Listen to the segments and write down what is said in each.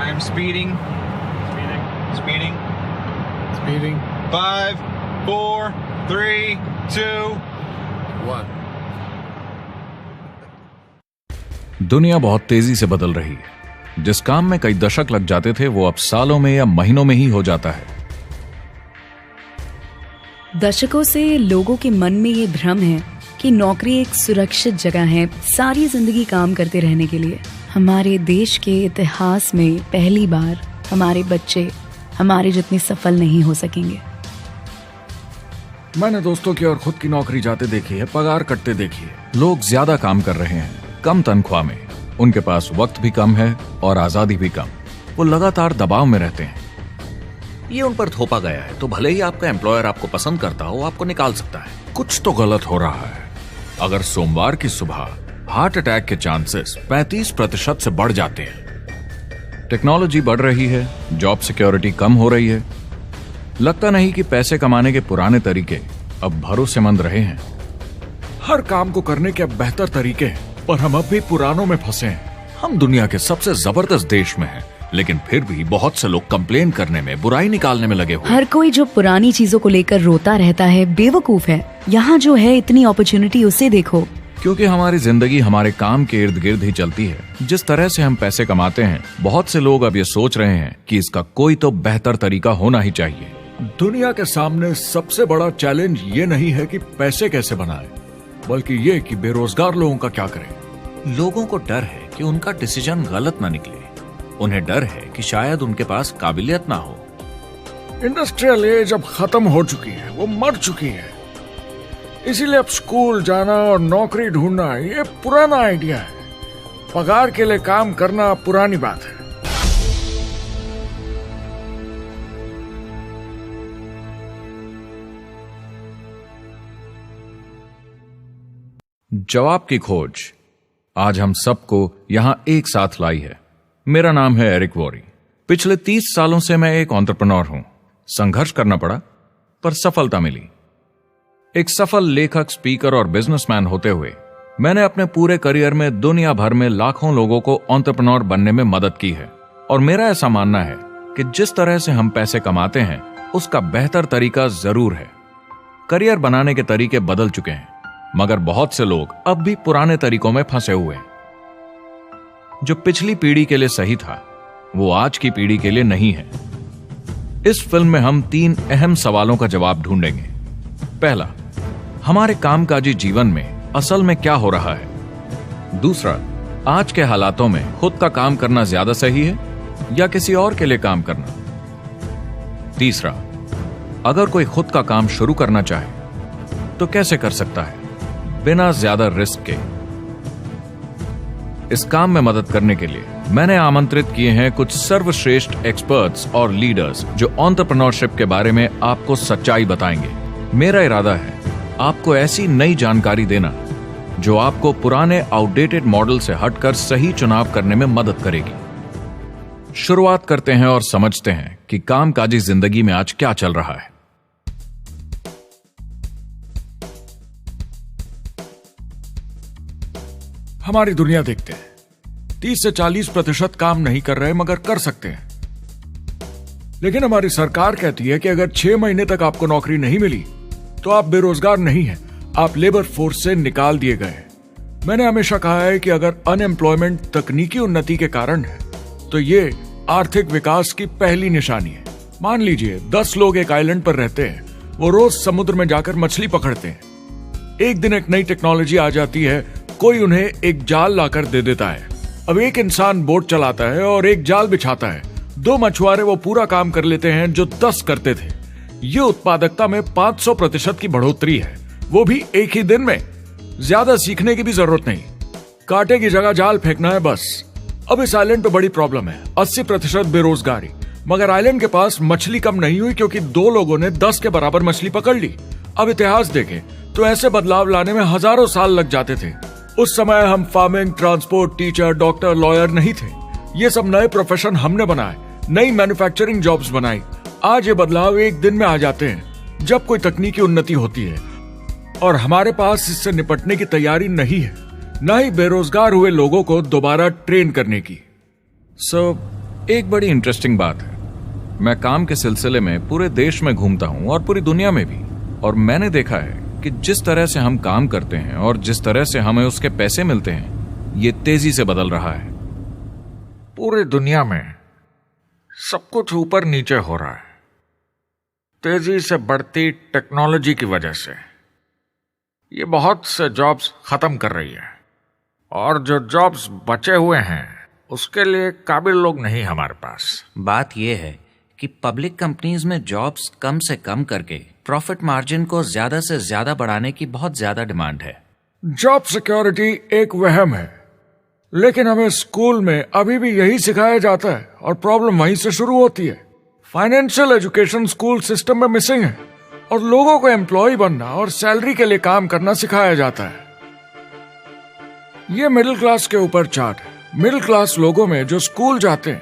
I am speeding. Speeding. 5, 4, 3, 2, 1. दुनिया बहुत तेजी से बदल रही है। जिस काम में कई दशक लग जाते थे वो अब सालों में या महीनों में ही हो जाता है। दशकों से लोगों के मन में ये भ्रम है कि नौकरी एक सुरक्षित जगह है सारी जिंदगी काम करते रहने के लिए। हमारे देश के इतिहास में पहली बार हमारे बच्चे हमारे जितने सफल नहीं हो सकेंगे। मैंने दोस्तों की और खुद की नौकरी जाते देखी है, पगार कटते देखी है। लोग ज्यादा काम कर रहे हैं कम तनख्वाह में, उनके पास वक्त भी कम है और आजादी भी कम। वो लगातार दबाव में रहते हैं। ये उन पर थोपा गया है तो भले ही आपका एम्प्लॉयर आपको पसंद करता हो, आपको निकाल सकता है। कुछ तो गलत हो रहा है। अगर सोमवार की सुबह हार्ट अटैक के चांसेस 35% से बढ़ जाते हैं। टेक्नोलॉजी बढ़ रही है, जॉब सिक्योरिटी कम हो रही है। लगता नहीं कि पैसे कमाने के पुराने तरीके अब भरोसेमंद रहे हैं। हर काम को करने के अब बेहतर तरीके हैं, पर हम अब भी पुरानों में फंसे हैं। हम दुनिया के सबसे जबरदस्त देश में हैं, लेकिन फिर भी बहुत से लोग कंप्लेन करने में, बुराई निकालने में लगे हुए। हर कोई जो पुरानी चीजों को लेकर रोता रहता है बेवकूफ है। यहाँ जो है इतनी अपॉर्चुनिटी उसे देखो। क्योंकि हमारी जिंदगी हमारे काम के इर्द गिर्द ही चलती है। जिस तरह से हम पैसे कमाते हैं, बहुत से लोग अब ये सोच रहे हैं कि इसका कोई तो बेहतर तरीका होना ही चाहिए। दुनिया के सामने सबसे बड़ा चैलेंज ये नहीं है कि पैसे कैसे बनाएं, बल्कि ये कि बेरोजगार लोगों का क्या करें। लोगों को डर है कि उनका डिसीजन गलत ना निकले। उन्हें डर है कि शायद उनके पास काबिलियत ना हो। इंडस्ट्रियल एज अब खत्म हो चुकी है, वो मर चुकी है। इसीलिए अब स्कूल जाना और नौकरी ढूंढना ये पुराना आइडिया है। पगार के लिए काम करना पुरानी बात है। जवाब की खोज आज हम सबको यहां एक साथ लाई है। मेरा नाम है एरिक वॉरी। पिछले 30 सालों से मैं एक एंटरप्रेन्योर हूं। संघर्ष करना पड़ा, पर सफलता मिली। एक सफल लेखक, स्पीकर और बिजनेसमैन होते हुए मैंने अपने पूरे करियर में दुनिया भर में लाखों लोगों को एंटरप्रेन्योर बनने में मदद की है। और मेरा ऐसा मानना है कि जिस तरह से हम पैसे कमाते हैं उसका बेहतर तरीका जरूर है। करियर बनाने के तरीके बदल चुके हैं, मगर बहुत से लोग अब भी पुराने तरीकों में फंसे हुए हैं। जो पिछली पीढ़ी के लिए सही था वो आज की पीढ़ी के लिए नहीं है। इस फिल्म में हम 3 अहम सवालों का जवाब ढूंढेंगे। पहला, हमारे कामकाजी जीवन में असल में क्या हो रहा है। दूसरा, आज के हालातों में खुद का काम करना ज्यादा सही है या किसी और के लिए काम करना। तीसरा, अगर कोई खुद का काम शुरू करना चाहे तो कैसे कर सकता है बिना ज्यादा रिस्क के। इस काम में मदद करने के लिए मैंने आमंत्रित किए हैं कुछ सर्वश्रेष्ठ एक्सपर्ट्स और लीडर्स जो एंटरप्रेन्योरशिप के बारे में आपको सच्चाई बताएंगे। मेरा इरादा है आपको ऐसी नई जानकारी देना जो आपको पुराने आउटडेटेड मॉडल से हटकर सही चुनाव करने में मदद करेगी। शुरुआत करते हैं और समझते हैं कि कामकाजी जिंदगी में आज क्या चल रहा है। हमारी दुनिया देखते हैं, 30 से 40% काम नहीं कर रहे मगर कर सकते हैं। लेकिन हमारी सरकार कहती है कि अगर 6 महीने तक आपको नौकरी नहीं मिली तो आप बेरोजगार नहीं हैं, आप लेबर फोर्स से निकाल दिए गए हैं। मैंने हमेशा कहा है कि अगर अनएम्प्लॉयमेंट तकनीकी उन्नति के कारण है तो ये आर्थिक विकास की पहली निशानी है। मान लीजिए 10 लोग एक आइलैंड पर रहते हैं, वो रोज समुद्र में जाकर मछली पकड़ते हैं। एक दिन एक नई टेक्नोलॉजी आ जाती है, कोई उन्हें एक जाल लाकर दे देता है। अब एक इंसान बोट चलाता है और एक जाल बिछाता है। 2 मछुआरे वो पूरा काम कर लेते हैं जो 10 करते थे। ये उत्पादकता में 500% की बढ़ोतरी है, वो भी एक ही दिन में। ज्यादा सीखने की भी जरूरत नहीं, कांटे की जगह जाल फेंकना है बस। अब इस आइलैंड पे बड़ी प्रॉब्लम है, 80% बेरोजगारी। मगर आइलैंड के पास मछली कम नहीं हुई क्योंकि 2 लोगों ने 10 के बराबर मछली पकड़ ली। अब इतिहास देखें तो ऐसे बदलाव लाने में हजारों साल लग जाते थे। उस समय हम farming, transport, teacher, doctor, lawyer नहीं थे। ये सब नए प्रोफेशन हमने बनाए, नई मैन्युफैक्चरिंग जॉब्स बनाई। आज ये बदलाव एक दिन में आ जाते हैं जब कोई तकनीकी उन्नति होती है, और हमारे पास इससे निपटने की तैयारी नहीं है, न ही बेरोजगार हुए लोगों को दोबारा ट्रेन करने की। एक बड़ी इंटरेस्टिंग बात है, मैं काम के सिलसिले में पूरे देश में घूमता हूं और पूरी दुनिया में भी, और मैंने देखा है कि जिस तरह से हम काम करते हैं और जिस तरह से हमें उसके पैसे मिलते हैं, ये तेजी से बदल रहा है। पूरी दुनिया में सब कुछ ऊपर नीचे हो रहा है, तेजी से बढ़ती टेक्नोलॉजी की वजह से। ये बहुत से जॉब्स खत्म कर रही है, और जो जॉब्स बचे हुए हैं उसके लिए काबिल लोग नहीं हमारे पास। बात यह है कि पब्लिक कंपनीज में जॉब्स कम से कम करके प्रॉफिट मार्जिन को ज्यादा से ज्यादा बढ़ाने की बहुत ज्यादा डिमांड है। जॉब सिक्योरिटी एक वहम है, लेकिन हमें स्कूल में अभी भी यही सिखाया जाता है और प्रॉब्लम वहीं से शुरू होती है। फाइनेंशियल एजुकेशन स्कूल सिस्टम में मिसिंग है और लोगों को एम्प्लॉय बनना और सैलरी के लिए काम करना सिखाया जाता है। ये मिडिल क्लास के ऊपर चार्ट है। मिडिल क्लास लोगों में जो स्कूल जाते हैं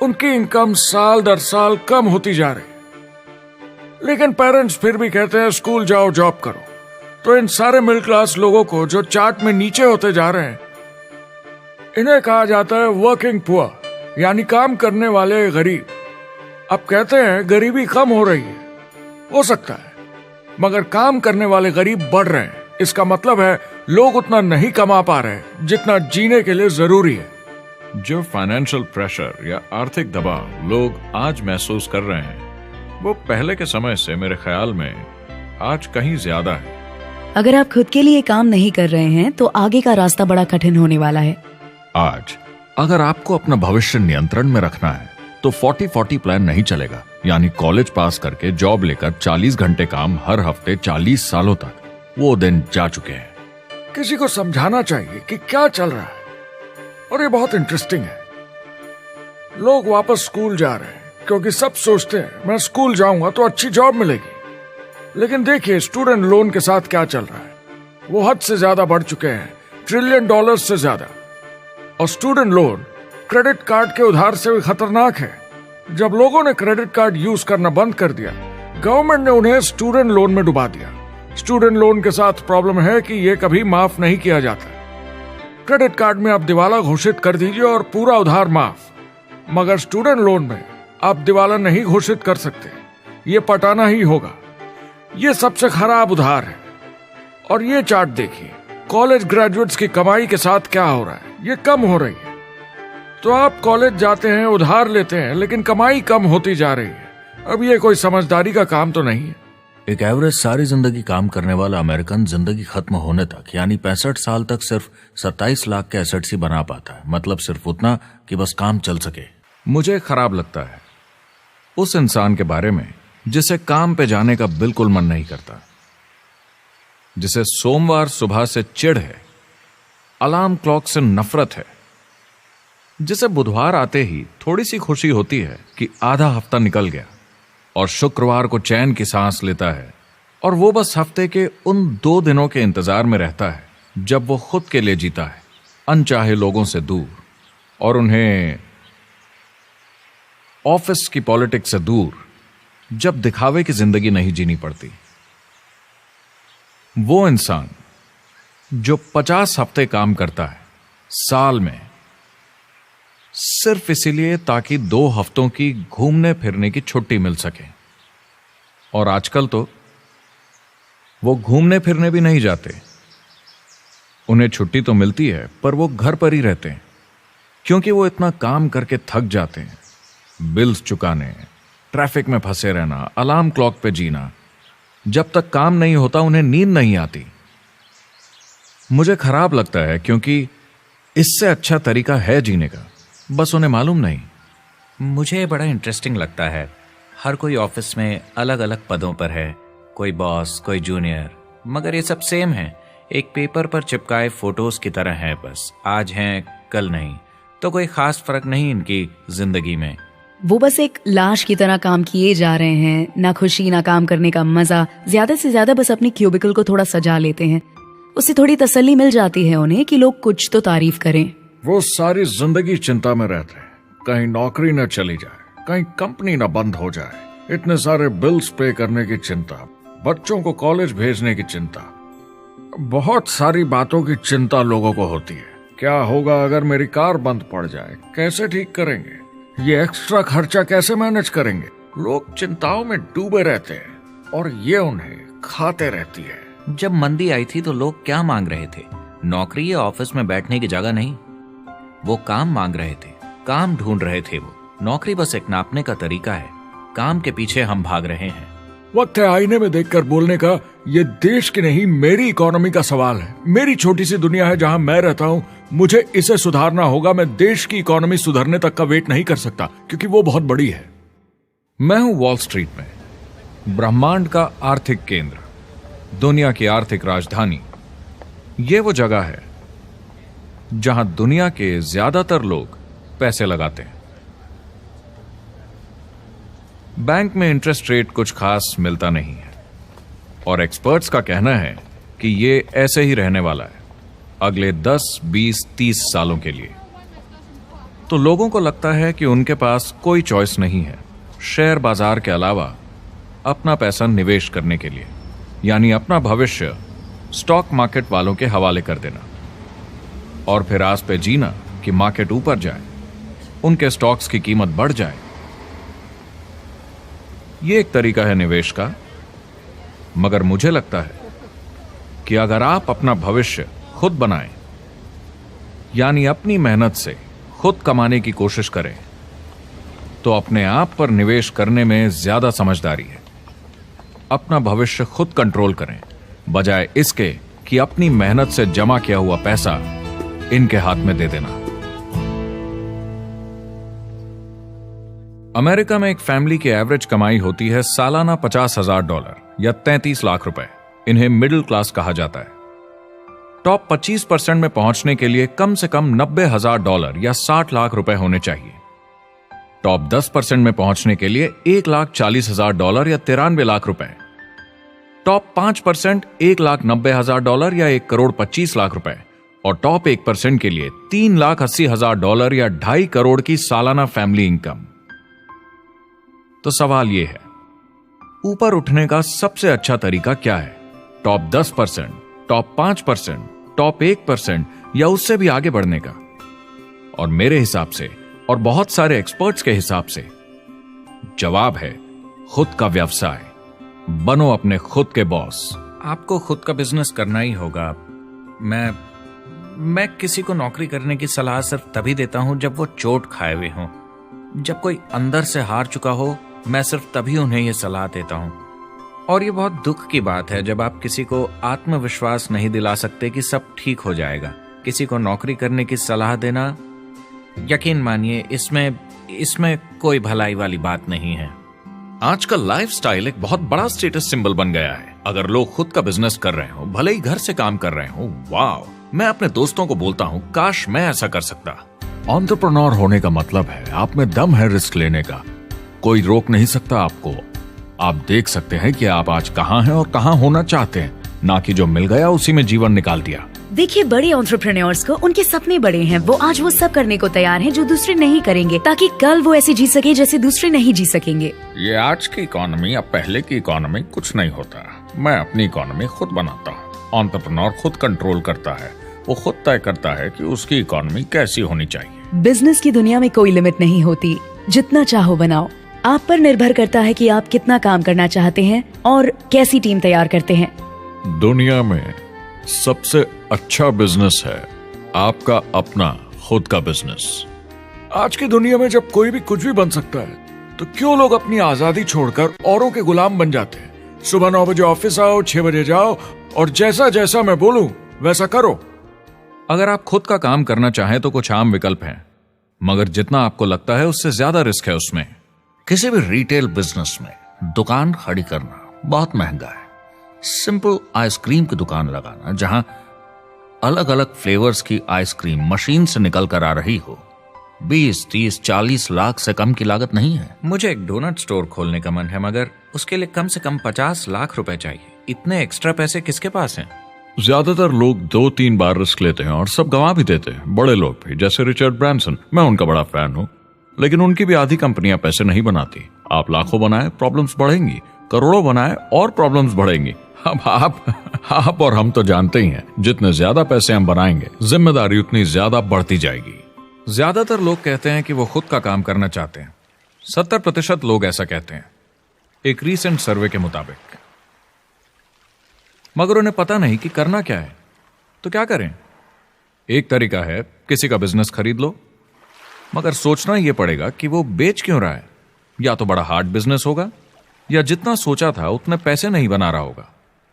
उनकी इनकम साल दर साल कम होती जा रही, लेकिन पेरेंट्स फिर भी कहते हैं स्कूल जाओ, जॉब करो। तो इन सारे मिडिल क्लास लोगों को जो चार्ट में नीचे होते जा रहे हैं, इन्हें कहा जाता है वर्किंग पुअर, यानी काम करने वाले गरीब। अब कहते हैं गरीबी कम हो रही है, हो सकता है, मगर काम करने वाले गरीब बढ़ रहे हैं। इसका मतलब है लोग उतना नहीं कमा पा रहे जितना जीने के लिए जरूरी है। जो फाइनेंशियल प्रेशर या आर्थिक दबाव लोग आज महसूस कर रहे हैं, वो पहले के समय से मेरे ख्याल में आज कहीं ज्यादा है। अगर आप खुद के लिए काम नहीं कर रहे हैं तो आगे का रास्ता बड़ा कठिन होने वाला है। आज अगर आपको अपना भविष्य नियंत्रण में रखना है तो 40-40 प्लान नहीं चलेगा, यानी कॉलेज पास करके जॉब लेकर 40 घंटे काम हर हफ्ते 40 सालों तक, वो दिन जा चुके हैं। किसी को समझाना चाहिए कि क्या चल रहा है, और ये बहुत इंटरेस्टिंग है। लोग वापस स्कूल जा रहे हैं क्योंकि सब सोचते हैं मैं स्कूल जाऊंगा तो अच्छी जॉब मिलेगी। लेकिन देखिए स्टूडेंट लोन के साथ क्या चल रहा है, वो हद से ज्यादा बढ़ चुके हैं, $1 ट्रिलियन से ज्यादा। और स्टूडेंट लोन क्रेडिट कार्ड के उधार से भी खतरनाक है। जब लोगों ने क्रेडिट कार्ड यूज करना बंद कर दिया, गवर्नमेंट ने उन्हें स्टूडेंट लोन में डुबा दिया। स्टूडेंट लोन के साथ प्रॉब्लम है कि ये कभी माफ नहीं किया जाता। क्रेडिट कार्ड में आप दिवाला घोषित कर दीजिए और पूरा उधार माफ, मगर स्टूडेंट लोन में आप दिवाला नहीं घोषित कर सकते, ये पटाना ही होगा। ये सबसे खराब उधार है। और ये चार्ट देखिए, कॉलेज ग्रेजुएट्स की कमाई के साथ क्या हो रहा है, ये कम हो रही है। तो आप कॉलेज जाते हैं, उधार लेते हैं, लेकिन कमाई कम होती जा रही है। अब ये कोई समझदारी का काम तो नहीं है। एक एवरेज सारी जिंदगी काम करने वाला अमेरिकन जिंदगी खत्म होने तक, यानी 65 साल तक सिर्फ 27 लाख के एसेट्स ही बना पाता है। मतलब सिर्फ उतना कि बस काम चल सके। मुझे खराब लगता है उस इंसान के बारे में जिसे काम पे जाने का बिल्कुल मन नहीं करता, जिसे सोमवार सुबह से चिढ़ है, अलार्म क्लॉक से नफरत है, जिसे बुधवार आते ही थोड़ी सी खुशी होती है कि आधा हफ्ता निकल गया, और शुक्रवार को चैन की सांस लेता है, और वो बस हफ्ते के उन 2 दिनों के इंतजार में रहता है जब वो खुद के लिए जीता है, अनचाहे लोगों से दूर, और उन्हें ऑफिस की पॉलिटिक्स से दूर, जब दिखावे की जिंदगी नहीं जीनी पड़ती। वो इंसान जो 50 हफ्ते काम करता है साल में, सिर्फ इसीलिए ताकि 2 हफ्तों की घूमने फिरने की छुट्टी मिल सके। और आजकल तो वो घूमने फिरने भी नहीं जाते। उन्हें छुट्टी तो मिलती है पर वो घर पर ही रहते हैं, क्योंकि वो इतना काम करके थक जाते हैं। बिल्स चुकाने, ट्रैफिक में फंसे रहना, अलार्म क्लॉक पे जीना, जब तक काम नहीं होता उन्हें नींद नहीं आती। मुझे खराब लगता है क्योंकि इससे अच्छा तरीका है जीने का, बस उन्हें मालूम नहीं। मुझे बड़ा इंटरेस्टिंग लगता है, हर कोई ऑफिस में अलग अलग पदों पर है, कोई बॉस, कोई जूनियर, मगर ये सब सेम है, एक पेपर पर चिपकाए फोटोज की तरह है। बस आज हैं कल नहीं, तो कोई खास फर्क नहीं इनकी जिंदगी में। वो बस एक लाश की तरह काम किए जा रहे हैं, ना खुशी ना काम करने का मजा। ज्यादा से ज्यादा बस अपनी क्यूबिकल को थोड़ा सजा लेते हैं, उससे थोड़ी तसल्ली मिल जाती है उन्हें कि लोग कुछ तो तारीफ करें। वो सारी जिंदगी चिंता में रहते हैं, कहीं नौकरी न चली जाए, कहीं कंपनी न बंद हो जाए, इतने सारे बिल्स पे करने की चिंता, बच्चों को कॉलेज भेजने की चिंता, बहुत सारी बातों की चिंता लोगों को होती है। क्या होगा अगर मेरी कार बंद पड़ जाए, कैसे ठीक करेंगे, ये एक्स्ट्रा खर्चा कैसे मैनेज करेंगे? लोग चिंताओं में डूबे रहते हैं और ये उन्हें खाते रहती है। जब मंदी आई थी तो लोग क्या मांग रहे थे? नौकरी या ऑफिस में बैठने की जगह नहीं, वो काम मांग रहे थे, काम ढूंढ रहे थे। वो नौकरी बस एक नापने का तरीका है, काम के पीछे हम भाग रहे हैं। वक्त है आईने में देखकर बोलने का। ये देश की नहीं, मेरी इकोनॉमी का सवाल है। मेरी छोटी सी दुनिया है जहां मैं रहता हूं, मुझे इसे सुधारना होगा। मैं देश की इकोनॉमी सुधरने तक का वेट नहीं कर सकता, क्योंकि वो बहुत बड़ी है। मैं हूं वॉल स्ट्रीट में, ब्रह्मांड का आर्थिक केंद्र, दुनिया की आर्थिक राजधानी। ये वो जगह है जहां दुनिया के ज्यादातर लोग पैसे लगाते हैं। बैंक में इंटरेस्ट रेट कुछ खास मिलता नहीं है और एक्सपर्ट्स का कहना है कि ये ऐसे ही रहने वाला है अगले 10, 20, 30 सालों के लिए। तो लोगों को लगता है कि उनके पास कोई चॉइस नहीं है शेयर बाजार के अलावा अपना पैसा निवेश करने के लिए, यानी अपना भविष्य स्टॉक मार्केट वालों के हवाले कर देना और फिर आस पे जीना कि मार्केट ऊपर जाए, उनके स्टॉक्स की कीमत बढ़ जाए। यह एक तरीका है निवेश का, मगर मुझे लगता है कि अगर आप अपना भविष्य खुद बनाएं, यानी अपनी मेहनत से खुद कमाने की कोशिश करें, तो अपने आप पर निवेश करने में ज्यादा समझदारी है। अपना भविष्य खुद कंट्रोल करें, बजाय इसके कि अपनी मेहनत से जमा किया हुआ पैसा इनके हाथ में दे देना। अमेरिका में एक फैमिली की एवरेज कमाई होती है सालाना $50,000 या 33 लाख रुपए। इन्हें मिडिल क्लास कहा जाता है। टॉप 25% में पहुंचने के लिए कम से कम $90,000 या 60 लाख रुपए होने चाहिए। टॉप 10% में पहुंचने के लिए $1,40,000 या 93 लाख रुपए। टॉप 5% $1,90,000 या 1,25 लाख रुपए और टॉप 1% के लिए $3,80,000 या 2.5 करोड़ की सालाना फैमिली इनकम। तो सवाल यह है, ऊपर उठने का सबसे अच्छा तरीका क्या है? टॉप 10%, टॉप 5%, टॉप 1% या उससे भी आगे बढ़ने का? और मेरे हिसाब से और बहुत सारे एक्सपर्ट्स के हिसाब से जवाब है खुद का व्यवसाय। बनो अपने खुद के बॉस। आपको खुद का बिजनेस करना ही होगा। मैं किसी को नौकरी करने की सलाह सिर्फ तभी देता हूं जब वो चोट खाए हुए हों। जब कोई अंदर से हार चुका हो, मैं सिर्फ तभी उन्हें यह सलाह देता हूं। और ये बहुत दुख की बात है जब आप किसी को आत्मविश्वास नहीं दिला सकते कि सब ठीक हो जाएगा। किसी को नौकरी करने की सलाह देना, यकीन मानिए, इसमें कोई भलाई वाली बात नहीं है। आजकल लाइफस्टाइल एक बहुत बड़ा स्टेटस सिंबल बन गया है। अगर लोग खुद का बिजनेस कर रहे हो, भले ही घर से काम कर रहे हो, वाह! मैं अपने दोस्तों को बोलता हूं, काश मैं ऐसा कर सकता। एंटरप्रेन्योर होने का मतलब है आप में दम है रिस्क लेने का। कोई रोक नहीं सकता आपको। आप देख सकते हैं कि आप आज कहां हैं और कहां होना चाहते हैं, ना कि जो मिल गया उसी में जीवन निकाल दिया। देखिए, बड़े एंटरप्रेन्योर्स को उनके सपने बड़े हैं। वो आज वो सब करने को तैयार हैं जो दूसरे नहीं करेंगे, ताकि कल वो ऐसे जी सके जैसे दूसरे नहीं जी सकेंगे। ये आज की इकोनॉमी अब पहले की इकोनॉमी कुछ नहीं होता। मैं अपनी इकोनॉमी खुद बनाता हूँ। एंटरप्रेन्योर खुद कंट्रोल करता है। वो खुद तय करता है कि उसकी इकोनॉमी कैसी होनी चाहिए। बिजनेस की दुनिया में कोई लिमिट नहीं होती। जितना चाहो बनाओ। आप पर निर्भर करता है कि आप कितना काम करना चाहते हैं और कैसी टीम तैयार करते हैं। दुनिया में सबसे अच्छा बिजनेस है आपका अपना खुद का बिजनेस। आज की दुनिया में जब कोई भी कुछ भी बन सकता है, तो क्यों लोग अपनी आजादी छोड़कर औरों के गुलाम बन जाते हैं? सुबह 9 बजे ऑफिस आओ, 6 बजे जाओ और जैसा जैसा मैं बोलूं वैसा करो। अगर आप खुद का काम करना चाहें तो कुछ आम विकल्प हैं, मगर जितना आपको लगता है उससे ज्यादा रिस्क है उसमें। किसी भी रिटेल बिजनेस में दुकान खड़ी करना बहुत महंगा है। सिंपल आइसक्रीम की दुकान लगाना जहां अलग अलग फ्लेवर्स की आइसक्रीम मशीन से निकल कर आ रही हो, 20, 30, 40 लाख से कम की लागत नहीं है। मुझे एक डोनट स्टोर खोलने का मन है, मगर उसके लिए कम से कम 50 लाख रुपए चाहिए। इतने एक्स्ट्रा पैसे किसके पास हैं? ज्यादातर लोग 2-3 बार रिस्क लेते हैं और सब गंवा भी देते हैं। बड़े लोग भी, जैसे रिचर्ड ब्रांसन। मैं उनका बड़ा फैन हूँ, लेकिन उनकी भी आधी कंपनियां पैसे नहीं बनाती। आप लाखों बनाए, प्रॉब्लम्स बढ़ेंगी। करोड़ों बनाए और प्रॉब्लम्स बढ़ेंगी। अब आप और हम तो जानते ही हैं, जितने ज्यादा पैसे हम बनाएंगे, जिम्मेदारी उतनी ज्यादा बढ़ती जाएगी। ज्यादातर लोग कहते हैं कि वो खुद का काम करना चाहते हैं। 70% लोग ऐसा कहते हैं, एक रीसेंट सर्वे के मुताबिक। मगर उन्हें पता नहीं कि करना क्या है। तो क्या करें? एक तरीका है किसी का बिजनेस खरीद लो, मगर सोचना यह पड़ेगा कि वो बेच क्यों रहा है। या तो बड़ा हार्ड बिजनेस होगा, या जितना सोचा था उतने पैसे नहीं बना रहा होगा।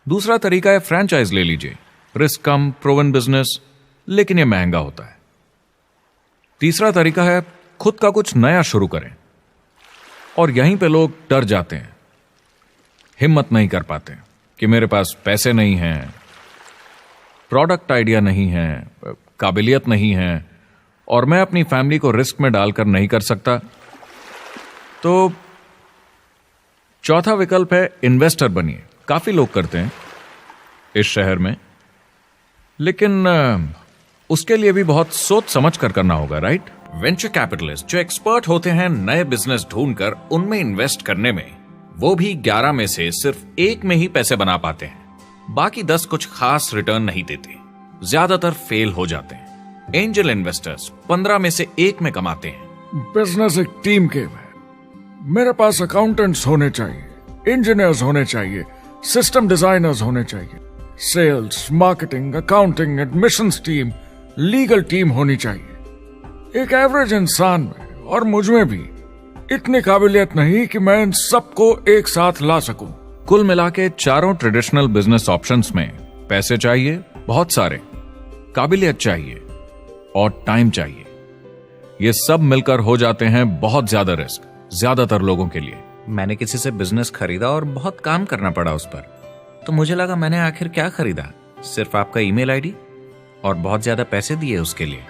दूसरा तरीका है फ्रेंचाइज ले लीजिए, रिस्क कम, प्रूवन बिजनेस, लेकिन यह महंगा होता है। तीसरा तरीका है खुद का कुछ नया शुरू करें, और यहीं पे लोग डर जाते हैं, हिम्मत नहीं कर पाते कि मेरे पास पैसे नहीं हैं, प्रोडक्ट आइडिया नहीं है, काबिलियत नहीं है, और मैं अपनी फैमिली को रिस्क में डालकर नहीं कर सकता। तो चौथा विकल्प है इन्वेस्टर बनिए। काफी लोग करते हैं इस शहर में, लेकिन उसके लिए भी बहुत सोच समझ कर करना होगा, राइट? वेंचर कैपिटलिस्ट जो एक्सपर्ट होते हैं नए बिजनेस ढूंढकर उनमें इन्वेस्ट करने में, वो भी 11 में से सिर्फ 1 में ही पैसे बना पाते हैं। बाकी 10 कुछ खास रिटर्न नहीं देते, ज्यादातर फेल हो जाते हैं। एंजल इन्वेस्टर्स 15 में से 1 में कमाते हैं। बिजनेस एक टीम गेम है। मेरे पास अकाउंटेंट्स होने चाहिए, इंजीनियर्स होने चाहिए, सिस्टम डिजाइनर्स होने चाहिए, sales, marketing, accounting, admissions team, legal team होनी चाहिए। एक एवरेज इंसान में और मुझ में भी इतनी काबिलियत नहीं कि मैं इन सबको एक साथ ला सकूं। कुल मिला के चारों ट्रेडिशनल बिजनेस ऑप्शंस में पैसे चाहिए बहुत सारे, काबिलियत चाहिए और टाइम चाहिए। ये सब मिलकर हो जाते हैं बहुत ज्यादा रिस्क ज्यादातर लोगों के लिए। मैंने किसी से बिजनेस खरीदा और बहुत काम करना पड़ा उस पर, तो मुझे लगा मैंने आखिर क्या खरीदा, सिर्फ आपका ईमेल आईडी, और बहुत ज्यादा पैसे दिए उसके लिए।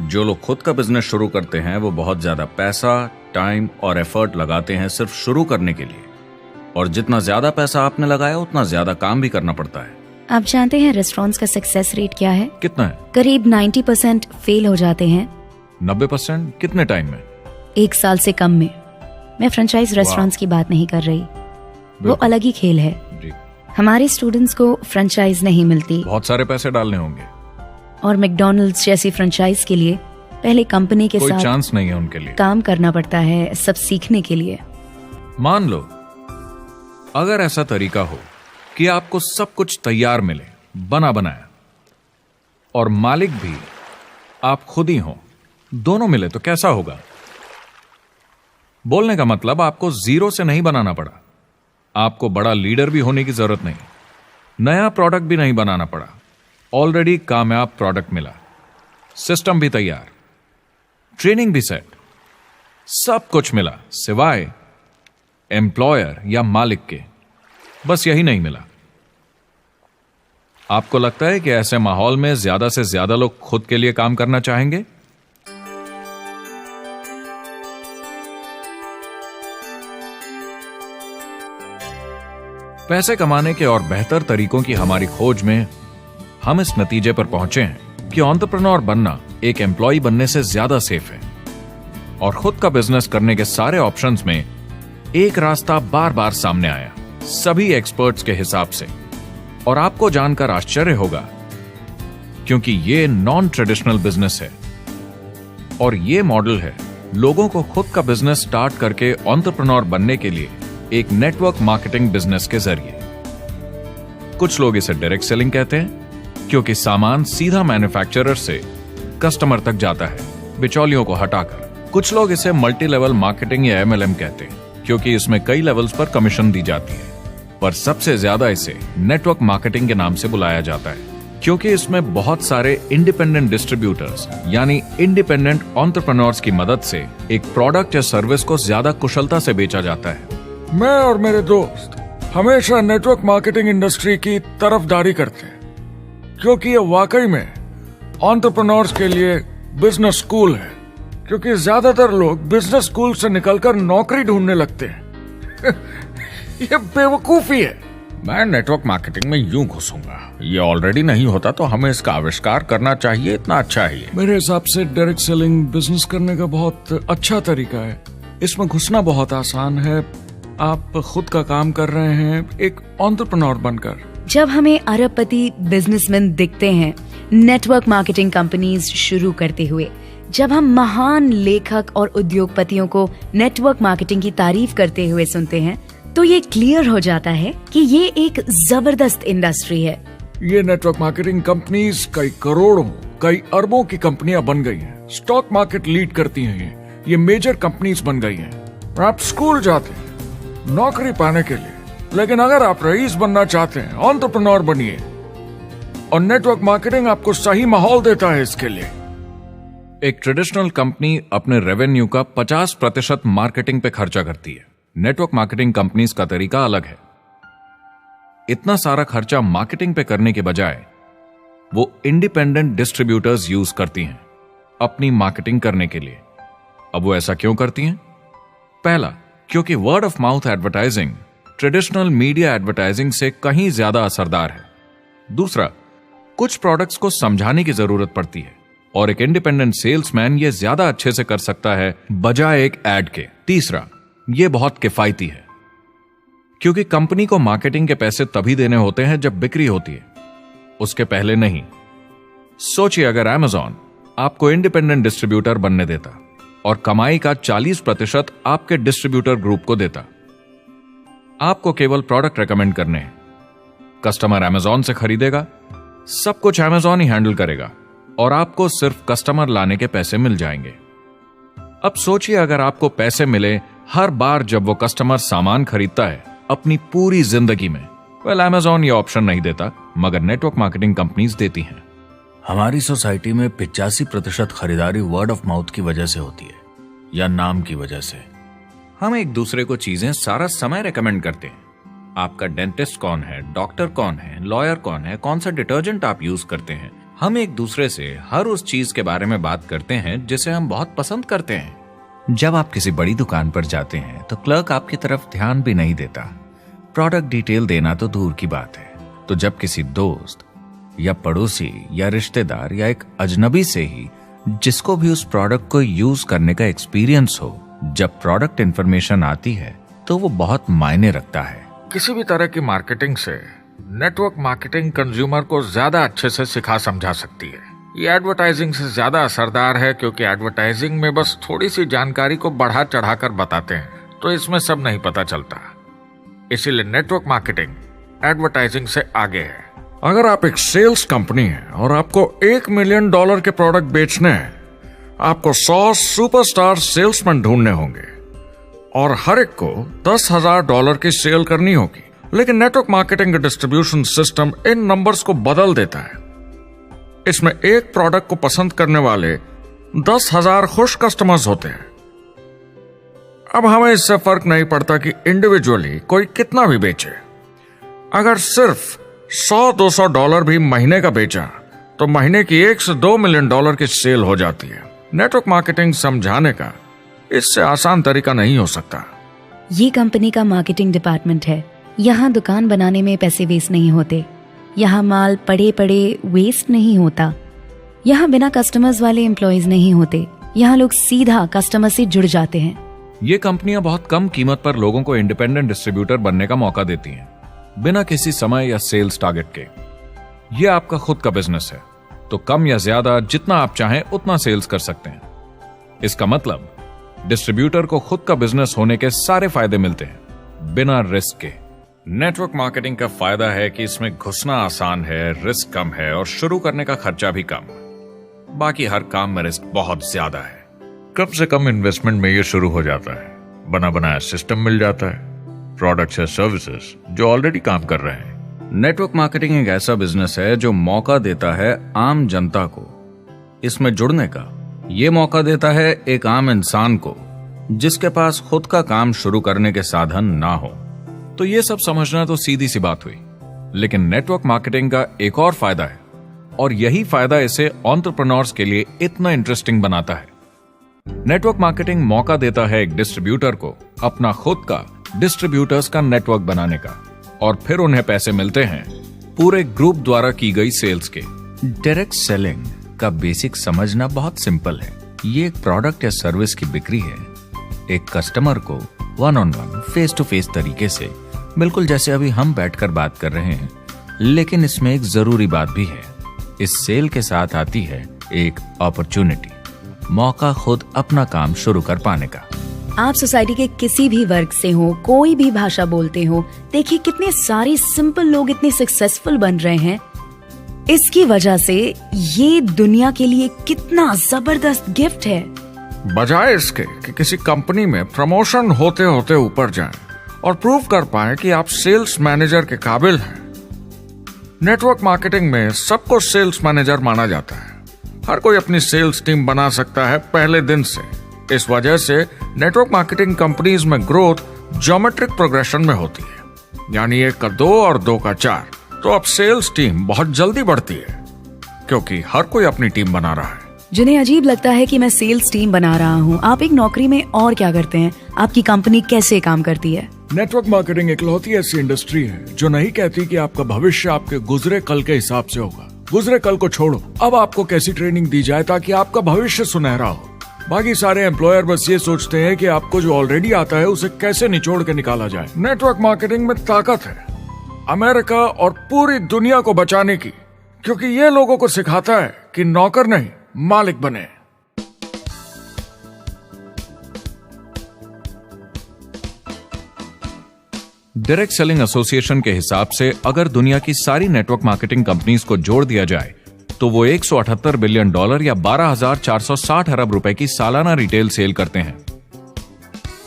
जो लोग खुद का बिजनेस शुरू करते हैं वो बहुत ज्यादा पैसा, टाइम और एफर्ट लगाते हैं सिर्फ शुरू करने के लिए, और जितना ज्यादा पैसा आपने लगाया उतना ज्यादा काम भी करना पड़ता है। आप जानते हैं रेस्टोरेंट्स का सक्सेस रेट क्या है? कितना है? करीब 90% फेल हो जाते हैं। 90%? कितने टाइम में? 1 साल से कम में। मैं फ्रेंचाइज रेस्टोरेंट्स की बात नहीं कर रही, वो अलग ही खेल है। जी। हमारे स्टूडेंट्स को फ्रेंचाइज नहीं मिलती, बहुत सारे पैसे डालने होंगे, और मैकडॉनल्ड्स जैसी फ्रेंचाइज के लिए पहले कंपनी के कोई साथ चांस नहीं है उनके लिए। काम करना पड़ता है सब सीखने के लिए। मान लो अगर ऐसा तरीका हो कि आपको सब कुछ तैयार मिले, बना बनाया, और मालिक भी आप खुद ही हो, दोनों मिले, तो कैसा होगा? बोलने का मतलब आपको जीरो से नहीं बनाना पड़ा, आपको बड़ा लीडर भी होने की जरूरत नहीं, नया प्रोडक्ट भी नहीं बनाना पड़ा, ऑलरेडी कामयाब प्रोडक्ट मिला, सिस्टम भी तैयार, ट्रेनिंग भी सेट, सब कुछ मिला सिवाय एम्प्लॉयर या मालिक के। बस यही नहीं मिला। आपको लगता है कि ऐसे माहौल में ज्यादा से ज्यादा लोग खुद के लिए काम करना चाहेंगे? पैसे कमाने के और बेहतर तरीकों की हमारी खोज में हम इस नतीजे पर पहुंचे हैं कि एंटरप्रेन्योर बनना एक एम्प्लॉय बनने से ज्यादा सेफ है, और खुद का बिजनेस करने के सारे ऑप्शंस में एक रास्ता बार बार सामने आया सभी एक्सपर्ट्स के हिसाब से। और आपको जानकर आश्चर्य होगा क्योंकि ये नॉन ट्रेडिशनल बिजनेस है, और ये मॉडल है लोगों को खुद का बिजनेस स्टार्ट करके एंटरप्रेन्योर बनने के लिए एक नेटवर्क मार्केटिंग बिजनेस के जरिए। कुछ लोग इसे डायरेक्ट सेलिंग कहते हैं क्योंकि सामान सीधा मैन्युफैक्चरर से कस्टमर तक जाता है बिचौलियों को हटाकर। कुछ लोग इसे मल्टी लेवल मार्केटिंग या MLM कहते हैं क्योंकि इसमें कई लेवल्स पर कमीशन दी जाती है, पर सबसे ज्यादा इसे नेटवर्क मार्केटिंग के नाम से बुलाया जाता है क्योंकि इसमें बहुत सारे इंडिपेंडेंट डिस्ट्रीब्यूटर्स यानी इंडिपेंडेंट एंटरप्रेन्योर्स की मदद से एक प्रोडक्ट या सर्विस को ज्यादा कुशलता से बेचा जाता है। मैं और मेरे दोस्त हमेशा नेटवर्क मार्केटिंग इंडस्ट्री की तरफदारी करते हैं क्योंकि ये वाकई में एंटरप्रेन्योर्स के लिए बिजनेस स्कूल है, क्योंकि ज्यादातर लोग बिजनेस स्कूल से निकलकर नौकरी ढूंढने लगते हैं। ये बेवकूफी है। मैं नेटवर्क मार्केटिंग में यूं घुसूंगा, ये ऑलरेडी नहीं होता तो हमें इसका आविष्कार करना चाहिए, इतना अच्छा ही है। मेरे हिसाब से डायरेक्ट सेलिंग बिजनेस करने का बहुत अच्छा तरीका है। इसमें घुसना बहुत आसान है। आप खुद का काम कर रहे हैं एक एंटरप्रेन्योर बनकर। जब हमें अरबपति बिजनेसमैन दिखते हैं नेटवर्क मार्केटिंग कंपनीज शुरू करते हुए, जब हम महान लेखक और उद्योगपतियों को नेटवर्क मार्केटिंग की तारीफ करते हुए सुनते हैं तो ये क्लियर हो जाता है कि ये एक जबरदस्त इंडस्ट्री है। ये नेटवर्क मार्केटिंग कंपनीज कई करोड़ों कई अरबों की कंपनियां बन गई हैं। स्टॉक मार्केट लीड करती हैं। ये मेजर कंपनीज बन गई हैं। आप स्कूल जाते हैं नौकरी पाने के लिए, लेकिन अगर आप रईस बनना चाहते हैं, एंटरप्रेन्योर बनिए, और नेटवर्क मार्केटिंग आपको सही माहौल देता है इसके लिए। एक ट्रेडिशनल कंपनी अपने रेवेन्यू का 50% मार्केटिंग पे खर्चा करती है। नेटवर्क मार्केटिंग कंपनीज का तरीका अलग है। इतना सारा खर्चा मार्केटिंग पे करने के बजाय वो इंडिपेंडेंट डिस्ट्रीब्यूटर्स यूज करती हैं अपनी मार्केटिंग करने के लिए। अब वो ऐसा क्यों करती हैं? पहला, क्योंकि word of mouth advertising traditional media advertising से कहीं ज्यादा असरदार है। दूसरा, कुछ प्रोडक्ट्स को समझाने की जरूरत पड़ती है और एक इंडिपेंडेंट सेल्समैन ये ज्यादा अच्छे से कर सकता है बजाय एक एड के। तीसरा, ये बहुत किफायती है क्योंकि कंपनी को मार्केटिंग के पैसे तभी देने होते हैं जब बिक्री होती है, उसके पहले नहीं। सोचिए अगर Amazon आपको इंडिपेंडेंट डिस्ट्रीब्यूटर बनने देता और कमाई का 40% आपके डिस्ट्रीब्यूटर ग्रुप को देता। आपको केवल प्रोडक्ट रेकमेंड करने हैं, कस्टमर Amazon से खरीदेगा, सब कुछ Amazon ही हैंडल करेगा और आपको सिर्फ कस्टमर लाने के पैसे मिल जाएंगे। अब सोचिए अगर आपको पैसे मिले हर बार जब वो कस्टमर सामान खरीदता है अपनी पूरी जिंदगी में। Amazon ये ऑप्शन नहीं देता, मगर नेटवर्क मार्केटिंग कंपनीज देती हैं। हमारी सोसाइटी में 85% खरीदारी वर्ड ऑफ माउथ की वजह से होती है या नाम की वजह से। हम एक दूसरे को चीजें सारा समय रेकमेंड करते हैं। आपका डेंटिस्ट कौन है, डॉक्टर कौन है, लॉयर कौन है, कौन सा डिटर्जेंट आप यूज करते हैं। हम एक दूसरे से हर उस चीज के बारे में बात करते हैं जिसे हम बहुत पसंद करते हैं। जब आप किसी बड़ी दुकान पर जाते हैं तो क्लर्क आपकी तरफ ध्यान भी नहीं देता, प्रोडक्ट डिटेल देना तो दूर की बात है। तो जब किसी दोस्त या पड़ोसी या रिश्तेदार या एक अजनबी से ही जिसको भी उस प्रोडक्ट को यूज करने का एक्सपीरियंस हो, जब प्रोडक्ट इंफॉर्मेशन आती है तो वो बहुत मायने रखता है। किसी भी तरह की मार्केटिंग से नेटवर्क मार्केटिंग कंज्यूमर को ज्यादा अच्छे से सिखा समझा सकती है। ये एडवर्टाइजिंग से ज्यादा असरदार है क्योंकि एडवर्टाइजिंग में बस थोड़ी सी जानकारी को बढ़ा चढ़ाकर बताते हैं, तो इसमें सब नहीं पता चलता। इसीलिए नेटवर्क मार्केटिंग एडवर्टाइजिंग से आगे है। अगर आप एक सेल्स कंपनी है और आपको $1 मिलियन के प्रोडक्ट बेचने हैं, आपको 100 सुपरस्टार सेल्समैन ढूंढने होंगे और हर एक को $10,000 की सेल करनी होगी। लेकिन नेटवर्क मार्केटिंग का डिस्ट्रीब्यूशन सिस्टम इन नंबर्स को बदल देता है। इसमें एक प्रोडक्ट को पसंद करने वाले 10,000 खुश कस्टमर्स होते हैं। अब हमें इससे फर्क नहीं पड़ता कि इंडिविजुअली कोई कितना भी बेचे। अगर सिर्फ $100-200 भी महीने का बेचा तो महीने की $1 से $2 मिलियन की सेल हो जाती है। नेटवर्क मार्केटिंग समझाने का इससे आसान तरीका नहीं हो सकता। ये कंपनी का मार्केटिंग डिपार्टमेंट है। यहाँ दुकान बनाने में पैसे वेस्ट नहीं होते, यहाँ माल पड़े पड़े वेस्ट नहीं होता, यहाँ बिना कस्टमर्स वाले एम्प्लॉयज नहीं होते, यहाँ लोग सीधा कस्टमर से जुड़ जाते हैं। ये कंपनियां बहुत कम कीमत पर लोगों को इंडिपेंडेंट डिस्ट्रीब्यूटर बनने का मौका देती हैं, बिना किसी समय या सेल्स टारगेट के। ये आपका खुद का बिजनेस है, तो कम या ज्यादा जितना आप चाहें उतना सेल्स कर सकते हैं। इसका मतलब डिस्ट्रीब्यूटर को खुद का बिजनेस होने के सारे फायदे मिलते हैं बिना रिस्क के। नेटवर्क मार्केटिंग का फायदा है कि इसमें घुसना आसान है, रिस्क कम है और शुरू करने का खर्चा भी कम। बाकी हर काम में रिस्क बहुत ज्यादा है। कम से कम इन्वेस्टमेंट में ये शुरू हो जाता है, बना बनाया सिस्टम मिल जाता है, प्रोडक्ट्स या सर्विसेज जो ऑलरेडी काम कर रहे हैं। नेटवर्क मार्केटिंग एक ऐसा बिजनेस है जो मौका देता है आम जनता को इसमें जुड़ने का। ये मौका देता है एक आम इंसान को जिसके पास खुद का काम शुरू करने के साधन ना हो। तो ये सब समझना तो सीधी सी बात हुई, लेकिन नेटवर्क मार्केटिंग का एक और फायदा है और यही फायदा इसे एंटरप्रेन्योर्स के लिए इतना इंटरेस्टिंग बनाता है। नेटवर्क मार्केटिंग मौका देता है एक डिस्ट्रीब्यूटर को अपना खुद का डिस्ट्रीब्यूटर्स का नेटवर्क बनाने का, और फिर उन्हें पैसे मिलते हैं पूरे ग्रुप द्वारा की गई सेल्स के। डायरेक्ट सेलिंग का बेसिक समझना बहुत सिंपल है। ये एक प्रोडक्ट या सर्विस की बिक्री है एक कस्टमर को वन-ऑन-वन, फेस टू फेस तरीके से, बिल्कुल जैसे अभी हम बैठकर बात कर रहे हैं। लेकिन इसमें एक जरूरी बात भी है, इस सेल के साथ आती है एक अपॉर्चुनिटी। मौका खुद अपना काम शुरू कर पाने का। आप सोसाइटी के किसी भी वर्ग से हो, कोई भी भाषा बोलते हो, देखिए कितने सारे सिंपल लोग इतने सक्सेसफुल बन रहे हैं। इसकी वजह से ये दुनिया के लिए कितना जबरदस्त गिफ्ट है। बजाय इसके कि किसी कंपनी में प्रमोशन होते होते ऊपर जाएं और प्रूव कर पाएं कि आप सेल्स मैनेजर के काबिल हैं, नेटवर्क मार्केटिंग में सबको सेल्स मैनेजर माना जाता है। हर कोई अपनी सेल्स टीम बना सकता है पहले दिन से। इस वजह से नेटवर्क मार्केटिंग कंपनीज में ग्रोथ ज्योमेट्रिक प्रोग्रेशन में होती है, यानी 1 का 2 और 2 का 4। तो अब सेल्स टीम बहुत जल्दी बढ़ती है क्योंकि हर कोई अपनी टीम बना रहा है। जिन्हें अजीब लगता है कि मैं सेल्स टीम बना रहा हूँ, आप एक नौकरी में और क्या करते हैं? आपकी कंपनी कैसे काम करती है? नेटवर्क मार्केटिंग इकलौती ऐसी इंडस्ट्री है जो नहीं कहती कि आपका भविष्य आपके गुजरे कल के हिसाब से होगा। गुजरे कल को छोड़ो, अब आपको कैसी ट्रेनिंग दी जाए ताकि आपका भविष्य सुनहरा हो। बाकी सारे एम्प्लॉयर बस ये सोचते हैं कि आपको जो ऑलरेडी आता है उसे कैसे निचोड़ के निकाला जाए। नेटवर्क मार्केटिंग में ताकत है अमेरिका और पूरी दुनिया को बचाने की, क्योंकि ये लोगों को सिखाता है कि नौकर नहीं मालिक बने। डायरेक्ट सेलिंग एसोसिएशन के हिसाब से अगर दुनिया की सारी नेटवर्क मार्केटिंग कंपनीज को जोड़ दिया जाए तो वो $178 बिलियन या 12,460 अरब रुपए की सालाना रिटेल सेल करते हैं।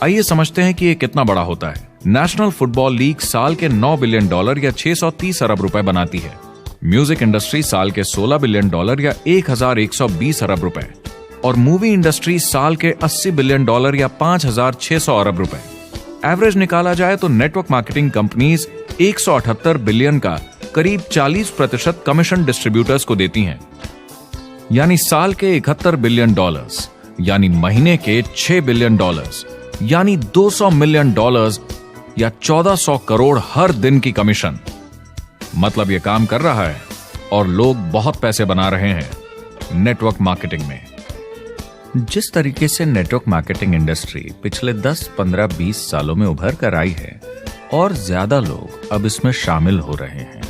आइए समझते हैं कि ये कितना बड़ा होता है। नेशनल फुटबॉल लीग साल के $9 बिलियन या 630 अरब रुपए बनाती है। म्यूजिक इंडस्ट्री साल के $16 बिलियन या 1,120 अरब रुपए, और मूवी इंडस्ट्री साल के $80 बिलियन या 5,600 अरब रुपए। एवरेज निकाला जाए तो नेटवर्क मार्केटिंग कंपनीज 178 बिलियन का करीब 40% कमीशन डिस्ट्रीब्यूटर्स को देती हैं, यानी साल के $71 बिलियन, यानी महीने के $6 बिलियन, यानी $200 मिलियन या 1400 करोड़ हर दिन की कमीशन। मतलब ये काम कर रहा है और लोग बहुत पैसे बना रहे हैं नेटवर्क मार्केटिंग में। जिस तरीके से नेटवर्क मार्केटिंग इंडस्ट्री पिछले 10, 15, 20 सालों में उभर कर आई है और ज्यादा लोग अब इसमें शामिल हो रहे हैं,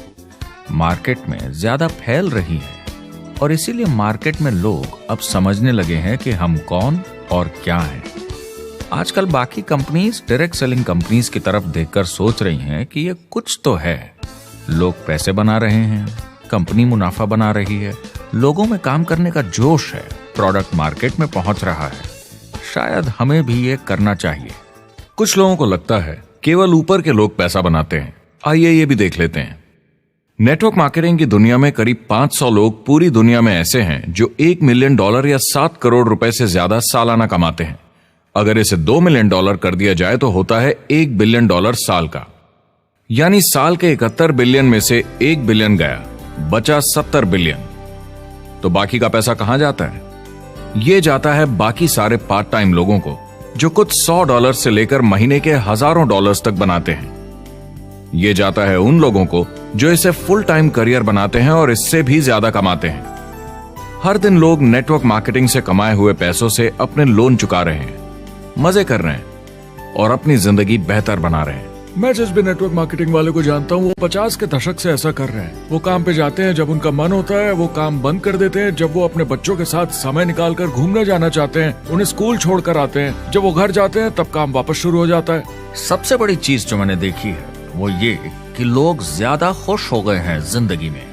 मार्केट में ज्यादा फैल रही है और इसीलिए मार्केट में लोग अब समझने लगे हैं कि हम कौन और क्या हैं। आजकल बाकी कंपनीज डायरेक्ट सेलिंग कंपनीज की तरफ देखकर सोच रही हैं कि ये कुछ तो है। लोग पैसे बना रहे हैं, कंपनी मुनाफा बना रही है, लोगों में काम करने का जोश है, प्रोडक्ट मार्केट में पहुंच रहा है, शायद हमें भी ये करना चाहिए। कुछ लोगों को लगता है केवल ऊपर के लोग पैसा बनाते हैं। आइए ये भी देख लेते हैं। नेटवर्क मार्केटिंग की दुनिया में करीब 500 लोग पूरी दुनिया में ऐसे हैं जो $1 मिलियन या 7 करोड़ रुपए से ज्यादा सालाना कमाते हैं। अगर इसे $2 मिलियन कर दिया जाए तो होता है $1 बिलियन साल का, यानी साल के 71 बिलियन में से 1 बिलियन गया, बचा 70 बिलियन। तो बाकी का पैसा कहां जाता है? ये जाता है बाकी सारे पार्ट टाइम लोगों को जो कुछ $100 से लेकर महीने के हजारों डॉलर्स तक बनाते हैं। ये जाता है उन लोगों को जो इसे फुल टाइम करियर बनाते हैं और इससे भी ज्यादा कमाते हैं। हर दिन लोग नेटवर्क मार्केटिंग से कमाए हुए पैसों से अपने लोन चुका रहे हैं, मजे कर रहे हैं और अपनी जिंदगी बेहतर बना रहे हैं। मैं जिस भी नेटवर्क मार्केटिंग वाले को जानता हूँ वो 50 के दशक से ऐसा कर रहे हैं। वो काम पे जाते हैं जब उनका मन होता है, वो काम बंद कर देते हैं जब वो अपने बच्चों के साथ समय निकालकर घूमने जाना चाहते हैं, उन्हें स्कूल छोड़कर आते हैं, जब वो घर जाते हैं तब काम वापस शुरू हो जाता है। सबसे बड़ी चीज जो मैंने देखी है वो ये कि लोग ज्यादा खुश हो गए हैं जिंदगी में।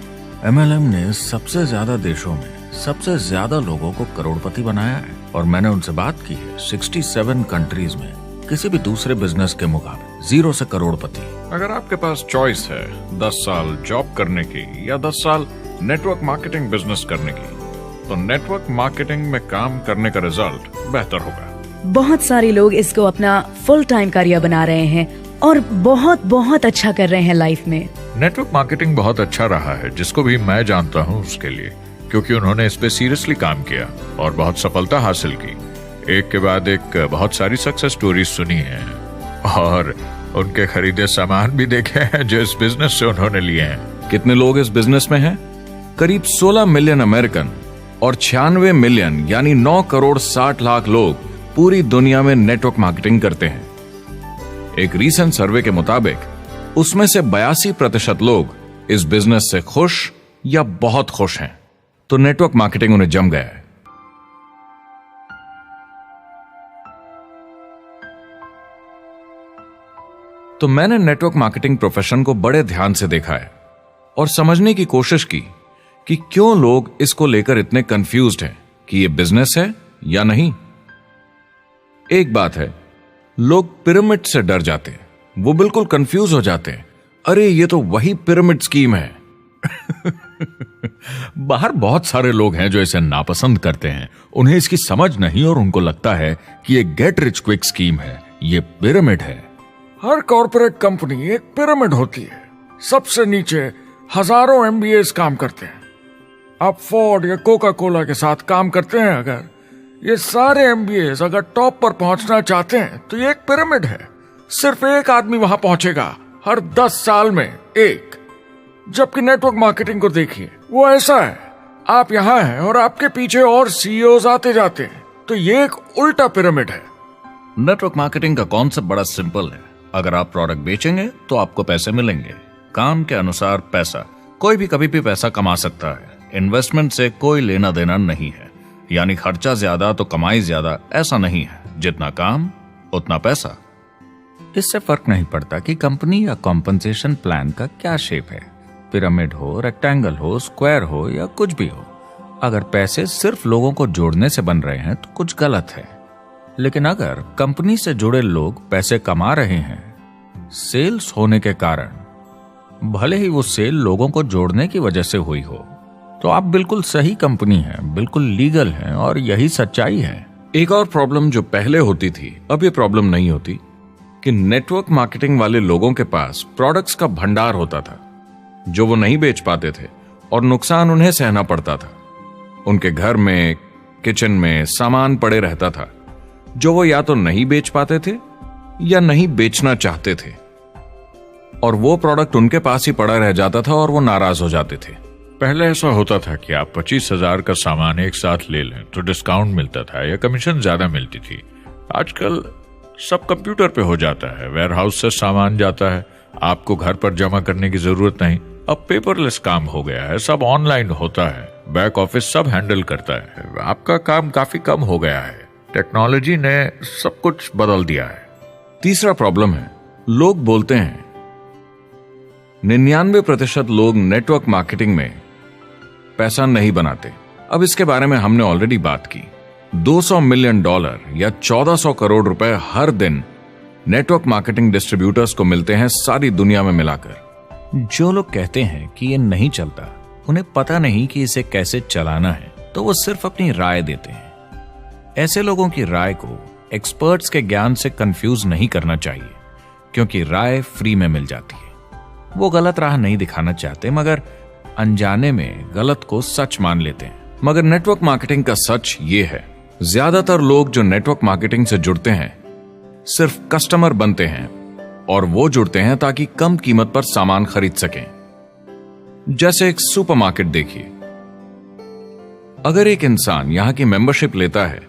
MLM ने सबसे ज्यादा देशों में सबसे ज्यादा लोगों को करोड़पति बनाया है और मैंने उनसे बात की है 67 कंट्रीज में किसी भी दूसरे बिजनेस के मुकाबले 0 से करोड़पति। अगर आपके पास चॉइस है 10 साल जॉब करने की या 10 साल नेटवर्क मार्केटिंग बिजनेस करने की, तो नेटवर्क मार्केटिंग में काम करने का रिजल्ट बेहतर होगा। बहुत सारे लोग इसको अपना फुल टाइम करियर बना रहे हैं और बहुत बहुत अच्छा कर रहे हैं लाइफ में। नेटवर्क मार्केटिंग बहुत अच्छा रहा है जिसको भी मैं जानता हूँ उसके लिए, क्योंकि उन्होंने इस पे सीरियसली काम किया और बहुत सफलता हासिल की। एक के बाद एक बहुत सारी सक्सेस स्टोरीज सुनी है और उनके खरीदे सामान भी देखे हैं जो इस बिजनेस से उन्होंने लिए हैं। कितने लोग इस बिजनेस में हैं? करीब 16 मिलियन अमेरिकन और 96 मिलियन यानी 9 करोड़ 60 लाख लोग पूरी दुनिया में नेटवर्क मार्केटिंग करते हैं। एक रीसेंट सर्वे के मुताबिक उसमें से 82% लोग इस बिजनेस से खुश या बहुत खुश हैं। तो नेटवर्क मार्केटिंग उन्हें जम गया है। तो मैंने नेटवर्क मार्केटिंग प्रोफेशन को बड़े ध्यान से देखा है और समझने की कोशिश की कि क्यों लोग इसको लेकर इतने कंफ्यूज्ड हैं कि ये बिजनेस है या नहीं। एक बात है, लोग पिरामिड से डर जाते हैं, वो बिल्कुल कंफ्यूज हो जाते हैं। अरे ये तो वही पिरामिड स्कीम है। बाहर बहुत सारे लोग हैं जो इसे नापसंद करते हैं, उन्हें इसकी समझ नहीं और उनको लगता है कि ये गेट रिच क्विक स्कीम है, ये पिरामिड है। हर कॉर्पोरेट कंपनी एक पिरामिड होती है। सबसे नीचे हजारों एमबीएस काम करते हैं। आप फोर्ड या कोका कोला के साथ काम करते हैं, अगर ये सारे एमबीएस अगर टॉप पर पहुंचना चाहते हैं तो ये एक पिरामिड है। सिर्फ एक आदमी वहां पहुंचेगा हर 10 साल में एक। जबकि नेटवर्क मार्केटिंग को देखिए, वो ऐसा है, आप यहां हैं और आपके पीछे और सीईओज आते जाते हैं, तो ये एक उल्टा पिरामिड है। नेटवर्क मार्केटिंग का कॉन्सेप्ट बड़ा सिंपल है। अगर आप प्रोडक्ट बेचेंगे तो आपको पैसे मिलेंगे। काम के अनुसार पैसा। कोई भी कभी भी पैसा कमा सकता है। इन्वेस्टमेंट से कोई लेना देना नहीं है। यानी खर्चा ज्यादा तो कमाई ज्यादा, ऐसा नहीं है। जितना काम उतना पैसा। इससे फर्क नहीं पड़ता कि कंपनी या कॉम्पनसेशन प्लान का क्या शेप है, पिरामिड हो, रेक्टेंगल हो, स्क्वायर हो या कुछ भी हो। अगर पैसे सिर्फ लोगों को जोड़ने से बन रहे हैं तो कुछ गलत है। लेकिन अगर कंपनी से जुड़े लोग पैसे कमा रहे हैं सेल्स होने के कारण, भले ही वो सेल लोगों को जोड़ने की वजह से हुई हो, तो आप बिल्कुल सही कंपनी है, बिल्कुल लीगल है और यही सच्चाई है। एक और प्रॉब्लम जो पहले होती थी, अब ये प्रॉब्लम नहीं होती कि नेटवर्क मार्केटिंग वाले लोगों के पास प्रोडक्ट्स का भंडार होता था जो वो नहीं बेच पाते थे और नुकसान उन्हें सहना पड़ता था। उनके घर में, किचन में सामान पड़े रहता था जो वो या तो नहीं बेच पाते थे या नहीं बेचना चाहते थे, और वो प्रोडक्ट उनके पास ही पड़ा रह जाता था और वो नाराज हो जाते थे। पहले ऐसा होता था कि आप 25,000 का सामान एक साथ ले लें तो डिस्काउंट मिलता था या कमीशन ज्यादा मिलती थी। आजकल सब कंप्यूटर पे हो जाता है। वेयर हाउस से सामान जाता है, आपको घर पर जमा करने की जरूरत नहीं। अब पेपरलेस काम हो गया है, सब ऑनलाइन होता है, बैक ऑफिस सब हैंडल करता है। आपका काम काफी कम हो गया है। टेक्नोलॉजी ने सब कुछ बदल दिया है। तीसरा प्रॉब्लम है, लोग बोलते हैं 99% लोग नेटवर्क मार्केटिंग में पैसा नहीं बनाते। अब इसके बारे में हमने ऑलरेडी बात की। $200 मिलियन या 1400 करोड़ रुपए हर दिन नेटवर्क मार्केटिंग डिस्ट्रीब्यूटर्स को मिलते हैं सारी दुनिया में मिलाकर। जो लोग कहते हैं कि ये नहीं चलता, उन्हें पता नहीं कि इसे कैसे चलाना है, तो वो सिर्फ अपनी राय देते हैं। ऐसे लोगों की राय को एक्सपर्ट्स के ज्ञान से कंफ्यूज नहीं करना चाहिए, क्योंकि राय फ्री में मिल जाती है। वो गलत राह नहीं दिखाना चाहते, मगर अनजाने में गलत को सच मान लेते हैं। मगर नेटवर्क मार्केटिंग का सच ये है, ज्यादातर लोग जो नेटवर्क मार्केटिंग से जुड़ते हैं सिर्फ कस्टमर बनते हैं, और वो जुड़ते हैं ताकि कम कीमत पर सामान खरीद सकें। जैसे एक सुपरमार्केट देखिए, अगर एक इंसान यहां की मेंबरशिप लेता है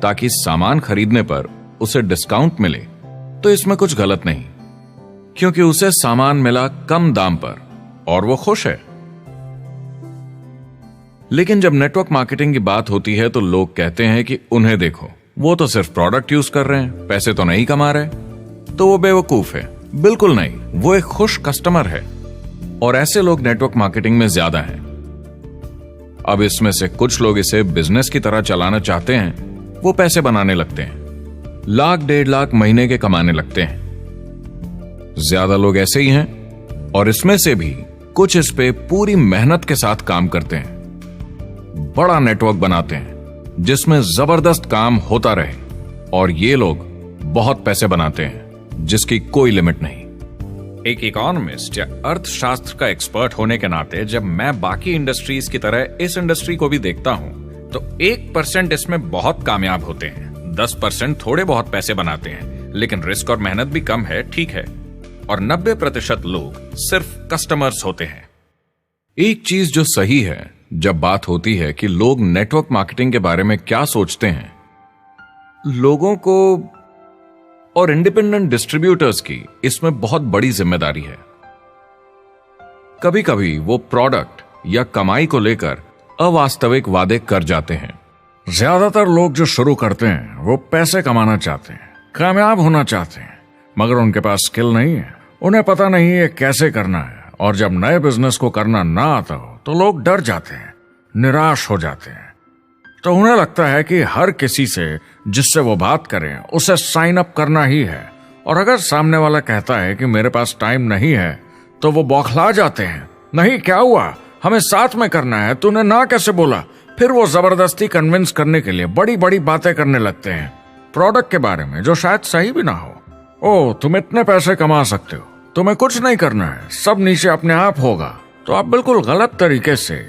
ताकि सामान खरीदने पर उसे डिस्काउंट मिले, तो इसमें कुछ गलत नहीं, क्योंकि उसे सामान मिला कम दाम पर और वो खुश है। लेकिन जब नेटवर्क मार्केटिंग की बात होती है तो लोग कहते हैं कि उन्हें देखो, वो तो सिर्फ प्रोडक्ट यूज कर रहे हैं, पैसे तो नहीं कमा रहे, तो वो बेवकूफ है। बिल्कुल नहीं, वो एक खुश कस्टमर है, और ऐसे लोग नेटवर्क मार्केटिंग में ज्यादा हैं। अब इसमें से कुछ लोग इसे बिजनेस की तरह चलाना चाहते हैं, वो पैसे बनाने लगते हैं, लाख 1.5 लाख महीने के कमाने लगते हैं। ज्यादा लोग ऐसे ही हैं, और इसमें से भी कुछ इस पे पूरी मेहनत के साथ काम करते हैं, बड़ा नेटवर्क बनाते हैं जिसमें जबरदस्त काम होता रहे, और ये लोग बहुत पैसे बनाते हैं जिसकी कोई लिमिट नहीं। एक इकोनॉमिस्ट या अर्थशास्त्र का एक्सपर्ट होने के नाते जब मैं बाकी इंडस्ट्रीज की तरह इस इंडस्ट्री को भी देखता हूं, तो 1% इसमें बहुत कामयाब होते हैं, 10% थोड़े बहुत पैसे बनाते हैं, लेकिन रिस्क और मेहनत भी कम है, ठीक है, और 90% लोग सिर्फ कस्टमर्स होते हैं। एक चीज जो सही है जब बात होती है कि लोग नेटवर्क मार्केटिंग के बारे में क्या सोचते हैं, लोगों को और इंडिपेंडेंट डिस्ट्रीब्यूटर्स की इसमें बहुत बड़ी जिम्मेदारी है। कभी कभी वो प्रोडक्ट या कमाई को लेकर अवास्तविक वादे कर जाते हैं। ज्यादातर लोग जो शुरू करते हैं वो पैसे कमाना चाहते हैं, कामयाब होना चाहते हैं, मगर उनके पास स्किल नहीं है, उन्हें पता नहीं है कैसे करना है। और जब नए बिजनेस को करना ना आता हो तो लोग डर जाते हैं, निराश हो जाते हैं। तो उन्हें लगता है कि हर किसी से जिससे वो बात करें उसे साइन अप करना ही है। और अगर सामने वाला कहता है कि मेरे पास टाइम नहीं है तो वो बौखला जाते हैं। नहीं, क्या हुआ, हमें साथ में करना है, तूने ना कैसे बोला। फिर वो जबरदस्ती कन्विंस करने के लिए बड़ी बड़ी बातें करने लगते हैं प्रोडक्ट के बारे में जो शायद सही भी ना हो। ओ, तुम इतने पैसे कमा सकते हो, तुम्हें कुछ नहीं करना है, सब नीचे अपने आप होगा। तो आप बिल्कुल गलत तरीके से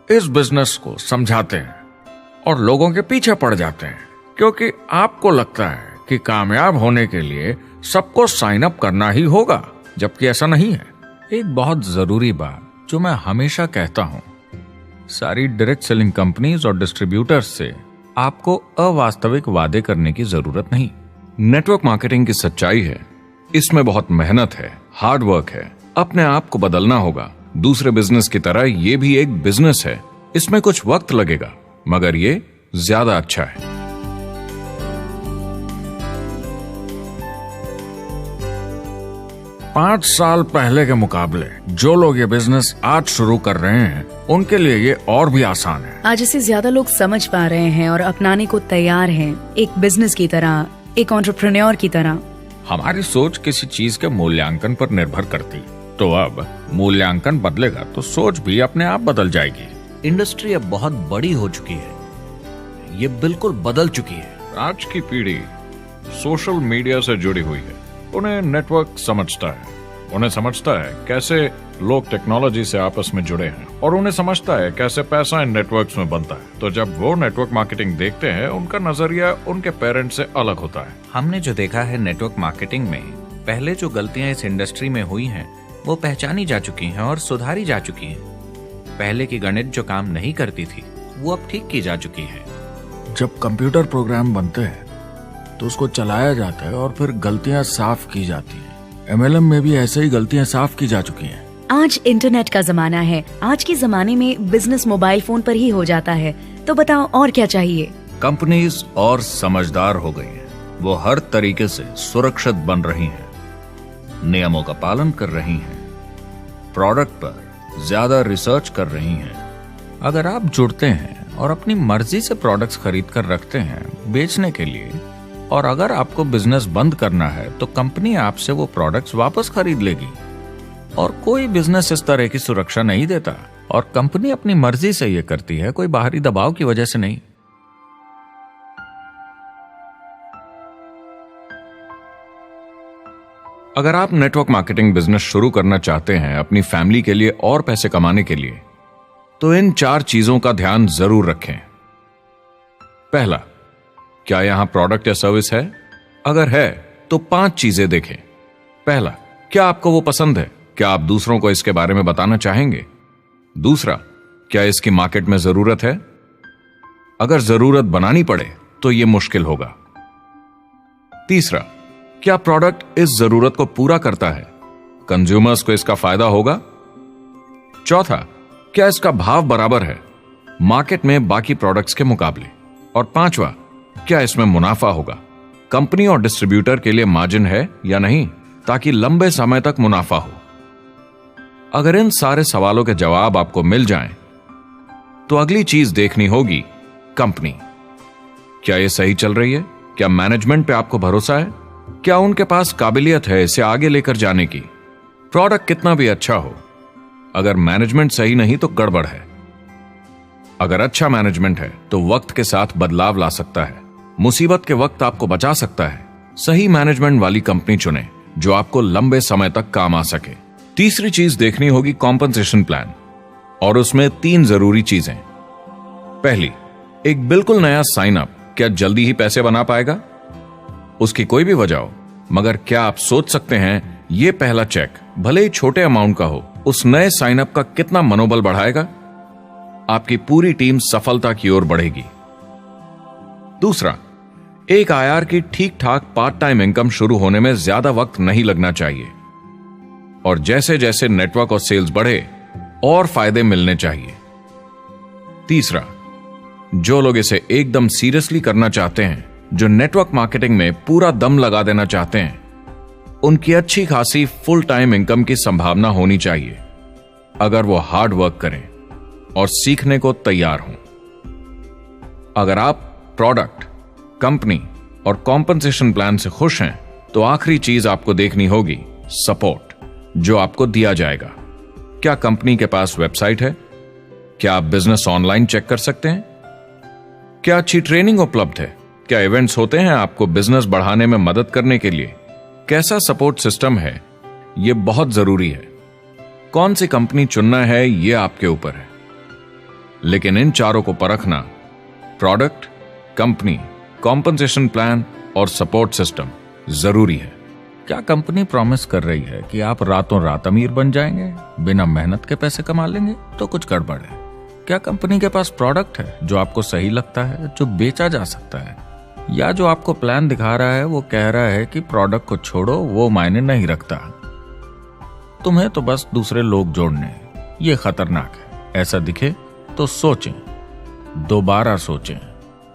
इस बिजनेस को समझाते हैं और लोगों के पीछे पड़ जाते हैं, क्योंकि आपको लगता है कि कामयाब होने के लिए सबको साइन अप करना ही होगा, जबकि ऐसा नहीं है। एक बहुत जरूरी बात जो मैं हमेशा कहता हूं, सारी डायरेक्ट सेलिंग कंपनीज और डिस्ट्रीब्यूटर्स से आपको अवास्तविक वादे करने की जरूरत नहीं। नेटवर्क मार्केटिंग की सच्चाई है, इसमें बहुत मेहनत है, हार्ड वर्क है, अपने आप को बदलना होगा। दूसरे बिजनेस की तरह ये भी एक बिजनेस है, इसमें कुछ वक्त लगेगा मगर ये ज्यादा अच्छा है। 5 साल पहले के मुकाबले जो लोग ये बिजनेस आज शुरू कर रहे हैं उनके लिए ये और भी आसान है। आज इसे ज्यादा लोग समझ पा रहे हैं और अपनाने को तैयार हैं, एक बिजनेस की तरह, एक एंटरप्रेन्योर की तरह। हमारी सोच किसी चीज के मूल्यांकन पर निर्भर करती, तो अब मूल्यांकन बदलेगा तो सोच भी अपने आप बदल जाएगी। इंडस्ट्री अब बहुत बड़ी हो चुकी है, ये बिल्कुल बदल चुकी है। आज की पीढ़ी सोशल मीडिया से जुड़ी हुई है, उन्हें नेटवर्क समझता है, उन्हें समझता है कैसे लोग टेक्नोलॉजी से आपस में जुड़े हैं और उन्हें समझता है कैसे पैसा इन नेटवर्क्स में बनता है। तो जब वो नेटवर्क मार्केटिंग देखते हैं उनका नजरिया उनके पेरेंट्स से अलग होता है। हमने जो देखा है नेटवर्क मार्केटिंग में, पहले जो गलतियां इस इंडस्ट्री में हुई हैं वो पहचानी जा चुकी हैं और सुधारी जा चुकी हैं। पहले की गणित जो काम नहीं करती थी वो अब ठीक की जा चुकी है। जब कंप्यूटर प्रोग्राम बनते हैं तो उसको चलाया जाता है और फिर गलतियां साफ की जाती हैं। MLM में भी ऐसे ही गलतियां साफ की जा चुकी हैं। आज इंटरनेट का जमाना है, आज के जमाने में बिजनेस मोबाइल फोन पर ही हो जाता है। तो बताओ और क्या चाहिए। कंपनीज और समझदार हो गई हैं, वो हर तरीके से सुरक्षित बन रही हैं, नियमों का पालन कर रही हैं, प्रोडक्ट पर ज्यादा रिसर्च कर रही हैं। अगर आप जुड़ते हैं और अपनी मर्जी से प्रोडक्ट्स खरीद कर रखते हैं बेचने के लिए, और अगर आपको बिजनेस बंद करना है तो कंपनी आपसे वो प्रोडक्ट्स वापस खरीद लेगी। और कोई बिजनेस इस तरह की सुरक्षा नहीं देता, और कंपनी अपनी मर्जी से ये करती है, कोई बाहरी दबाव की वजह से नहीं। अगर आप नेटवर्क मार्केटिंग बिजनेस शुरू करना चाहते हैं अपनी फैमिली के लिए और पैसे कमाने के लिए, तो इन 4 चीजों का ध्यान जरूर रखें। पहला, क्या यहां प्रोडक्ट या सर्विस है? अगर है तो 5 चीजें देखें। पहला, क्या आपको वो पसंद है? क्या आप दूसरों को इसके बारे में बताना चाहेंगे? दूसरा, क्या इसकी मार्केट में जरूरत है? अगर जरूरत बनानी पड़े तो यह मुश्किल होगा। तीसरा, क्या प्रोडक्ट इस जरूरत को पूरा करता है? कंज्यूमर्स को इसका फायदा होगा? चौथा, क्या इसका भाव बराबर है मार्केट में बाकी प्रोडक्ट्स के मुकाबले? और पांचवा, क्या इसमें मुनाफा होगा? कंपनी और डिस्ट्रीब्यूटर के लिए मार्जिन है या नहीं, ताकि लंबे समय तक मुनाफा हो। अगर इन सारे सवालों के जवाब आपको मिल जाएं, तो अगली चीज देखनी होगी कंपनी। क्या यह सही चल रही है? क्या मैनेजमेंट पे आपको भरोसा है? क्या उनके पास काबिलियत है इसे आगे लेकर जाने की? प्रोडक्ट कितना भी अच्छा हो, अगर मैनेजमेंट सही नहीं तो गड़बड़ है। अगर अच्छा मैनेजमेंट है तो वक्त के साथ बदलाव ला सकता है, मुसीबत के वक्त आपको बचा सकता है। सही मैनेजमेंट वाली कंपनी चुनें जो आपको लंबे समय तक काम आ सके। तीसरी चीज देखनी होगी कॉम्पनसेशन प्लान, और उसमें 3 जरूरी चीजें। पहली, एक बिल्कुल नया साइन अप क्या जल्दी ही पैसे बना पाएगा? उसकी कोई भी वजह हो, मगर क्या आप सोच सकते हैं यह पहला चेक, भले ही छोटे अमाउंट का हो, उस नए साइन अप का कितना मनोबल बढ़ाएगा? आपकी पूरी टीम सफलता की ओर बढ़ेगी। दूसरा, एक IR की ठीक ठाक पार्ट टाइम इनकम शुरू होने में ज्यादा वक्त नहीं लगना चाहिए, और जैसे जैसे नेटवर्क और सेल्स बढ़े और फायदे मिलने चाहिए। तीसरा, जो लोग इसे एकदम सीरियसली करना चाहते हैं, जो नेटवर्क मार्केटिंग में पूरा दम लगा देना चाहते हैं, उनकी अच्छी खासी फुल टाइम इनकम की संभावना होनी चाहिए अगर वो हार्ड वर्क करें और सीखने को तैयार हों। अगर आप प्रोडक्ट, कंपनी और कॉम्पनसेशन प्लान से खुश हैं तो आखिरी चीज आपको देखनी होगी सपोर्ट जो आपको दिया जाएगा। क्या कंपनी के पास वेबसाइट है? क्या आप बिजनेस ऑनलाइन चेक कर सकते हैं? क्या अच्छी ट्रेनिंग उपलब्ध है? क्या इवेंट्स होते हैं आपको बिजनेस बढ़ाने में मदद करने के लिए? कैसा सपोर्ट सिस्टम है? यह बहुत जरूरी है। कौन सी कंपनी चुनना है यह आपके ऊपर है, लेकिन इन चारों को परखना, प्रोडक्ट, कंपनी, कॉम्पनसेशन प्लान और सपोर्ट सिस्टम, जरूरी है। क्या कंपनी प्रॉमिस कर रही है कि आप रातों रात अमीर बन जाएंगे, बिना मेहनत के पैसे कमा लेंगे? तो कुछ गड़बड़ है। क्या कंपनी के पास प्रोडक्ट है जो आपको सही लगता है, जो बेचा जा सकता है? या जो आपको प्लान दिखा रहा है वो कह रहा है कि प्रोडक्ट को छोड़ो, वो मायने नहीं रखता, तुम्हें तो बस दूसरे लोग जोड़ने हैं। ये खतरनाक है। ऐसा दिखे तो सोचें, दोबारा सोचें।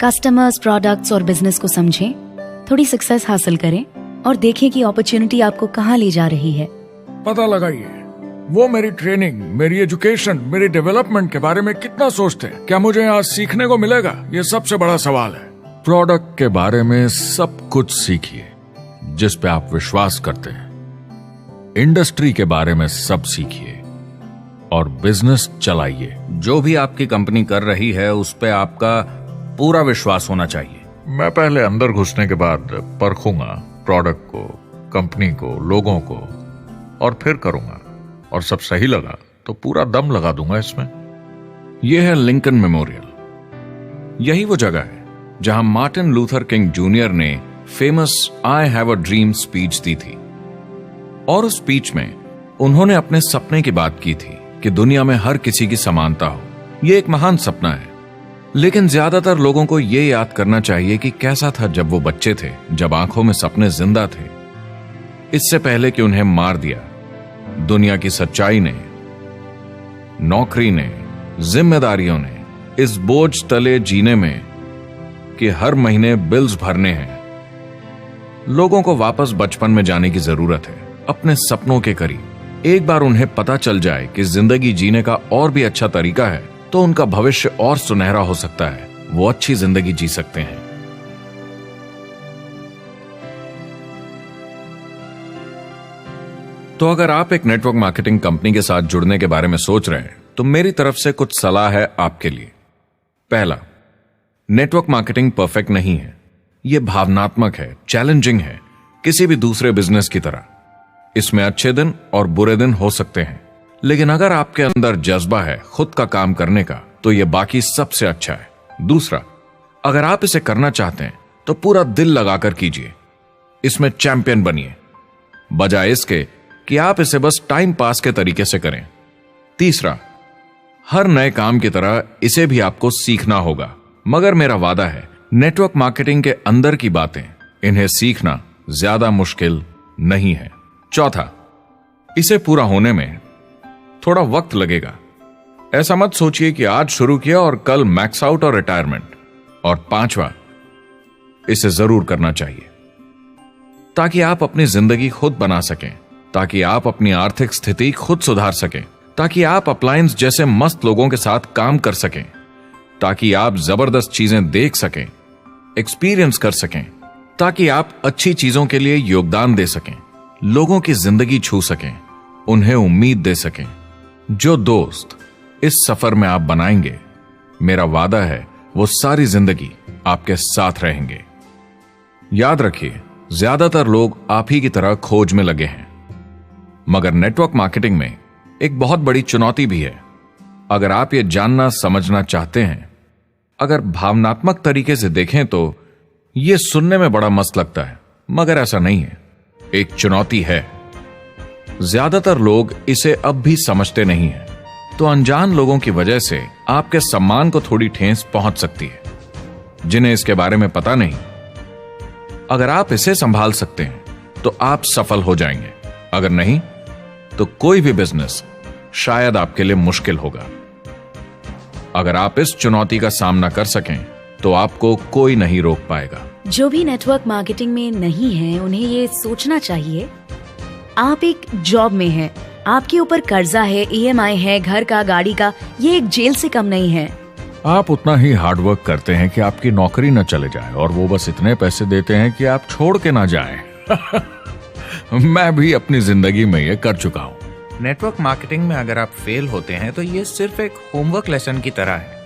कस्टमर्स, प्रोडक्ट्स और बिजनेस को समझें, थोड़ी सक्सेस हासिल करें और देखें कि अपॉर्चुनिटी आपको कहां ले जा रही है। पता लगाइए वो मेरी ट्रेनिंग, मेरी एजुकेशन, मेरी डेवलपमेंट के बारे में कितना सोचते हैं। क्या मुझे यहाँ सीखने को मिलेगा? ये सबसे बड़ा सवाल है। प्रोडक्ट के बारे में सब कुछ सीखिए जिस पे आप विश्वास करते हैं। इंडस्ट्री के बारे में सब सीखिए और बिजनेस चलाइए। जो भी आपकी कंपनी कर रही है उस पे आपका पूरा विश्वास होना चाहिए। मैं पहले अंदर घुसने के बाद परखूंगा प्रोडक्ट को, कंपनी को, लोगों को, और फिर करूंगा। और सब सही लगा तो पूरा दम लगा दूंगा इसमें। यह है लिंकन मेमोरियल। यही वो जगह है जहां मार्टिन लूथर किंग जूनियर ने famous I have a dream speech दी थी। और उस स्पीच में उन्होंने अपने सपने की बात की थी कि दुनिया में हर किसी की समानता हो। यह एक महान सपना है, लेकिन ज्यादातर लोगों को यह याद करना चाहिए कि कैसा था जब वो बच्चे थे, जब आंखों में सपने जिंदा थे, इससे पहले कि उन्हें मार दिया दुनिया की सच्चाई ने, नौकरी ने, जिम्मेदारियों ने, इस बोझ तले जीने में कि हर महीने बिल्स भरने हैं। लोगों को वापस बचपन में जाने की जरूरत है, अपने सपनों के करीब। एक बार उन्हें पता चल जाए कि जिंदगी जीने का और भी अच्छा तरीका है तो उनका भविष्य और सुनहरा हो सकता है। वो अच्छी जिंदगी जी सकते हैं। तो अगर आप एक नेटवर्क मार्केटिंग कंपनी के साथ जुड़ने के बारे में सोच रहे हैं तो मेरी तरफ से कुछ सलाह है आपके लिए। पहला, नेटवर्क मार्केटिंग परफेक्ट नहीं है। यह भावनात्मक है, चैलेंजिंग है, किसी भी दूसरे बिजनेस की तरह। इसमें अच्छे दिन और बुरे दिन हो सकते हैं, लेकिन अगर आपके अंदर जज्बा है खुद का काम करने का तो यह बाकी सबसे अच्छा है। दूसरा, अगर आप इसे करना चाहते हैं तो पूरा दिल लगाकर कीजिए, इसमें चैंपियन बनिए, बजाय इसके कि आप इसे बस टाइम पास के तरीके से करें। तीसरा, हर नए काम की तरह इसे भी आपको सीखना होगा, मगर मेरा वादा है नेटवर्क मार्केटिंग के अंदर की बातें, इन्हें सीखना ज्यादा मुश्किल नहीं है। चौथा, इसे पूरा होने में थोड़ा वक्त लगेगा। ऐसा मत सोचिए कि आज शुरू किया और कल मैक्स आउट और रिटायरमेंट। और पांचवा, इसे जरूर करना चाहिए ताकि आप अपनी जिंदगी खुद बना सकें, ताकि आप अपनी आर्थिक स्थिति खुद सुधार सकें, ताकि आप अप्लायंस जैसे मस्त लोगों के साथ काम कर सकें, ताकि आप जबरदस्त चीजें देख सकें, एक्सपीरियंस कर सकें, ताकि आप अच्छी चीजों के लिए योगदान दे सकें, लोगों की जिंदगी छू सकें, उन्हें उम्मीद दे सकें। जो दोस्त इस सफर में आप बनाएंगे, मेरा वादा है वो सारी जिंदगी आपके साथ रहेंगे। याद रखिए, ज्यादातर लोग आप ही की तरह खोज में लगे हैं, मगर नेटवर्क मार्केटिंग में एक बहुत बड़ी चुनौती भी है। अगर आप ये जानना समझना चाहते हैं, अगर भावनात्मक तरीके से देखें तो यह सुनने में बड़ा मस्त लगता है, मगर ऐसा नहीं है। एक चुनौती है। ज्यादातर लोग इसे अब भी समझते नहीं हैं, तो अनजान लोगों की वजह से आपके सम्मान को थोड़ी ठेस पहुंच सकती है, जिन्हें इसके बारे में पता नहीं। अगर आप इसे संभाल सकते हैं तो आप सफल हो जाएंगे, अगर नहीं तो कोई भी बिजनेस शायद आपके लिए मुश्किल होगा। अगर आप इस चुनौती का सामना कर सकें तो आपको कोई नहीं रोक पाएगा। जो भी नेटवर्क मार्केटिंग में नहीं है उन्हें ये सोचना चाहिए, आप एक जॉब में हैं, आपके ऊपर कर्जा है, EMI है, घर का, गाड़ी का, ये एक जेल से कम नहीं है। आप उतना ही हार्डवर्क करते हैं कि आपकी नौकरी न चले जाए और वो बस इतने पैसे देते हैं कि आप छोड़ के ना जाएं। मैं भी अपनी जिंदगी में ये कर चुका हूँ। नेटवर्क मार्केटिंग में अगर आप फेल होते हैं तो ये सिर्फ एक होमवर्क लेसन की तरह है,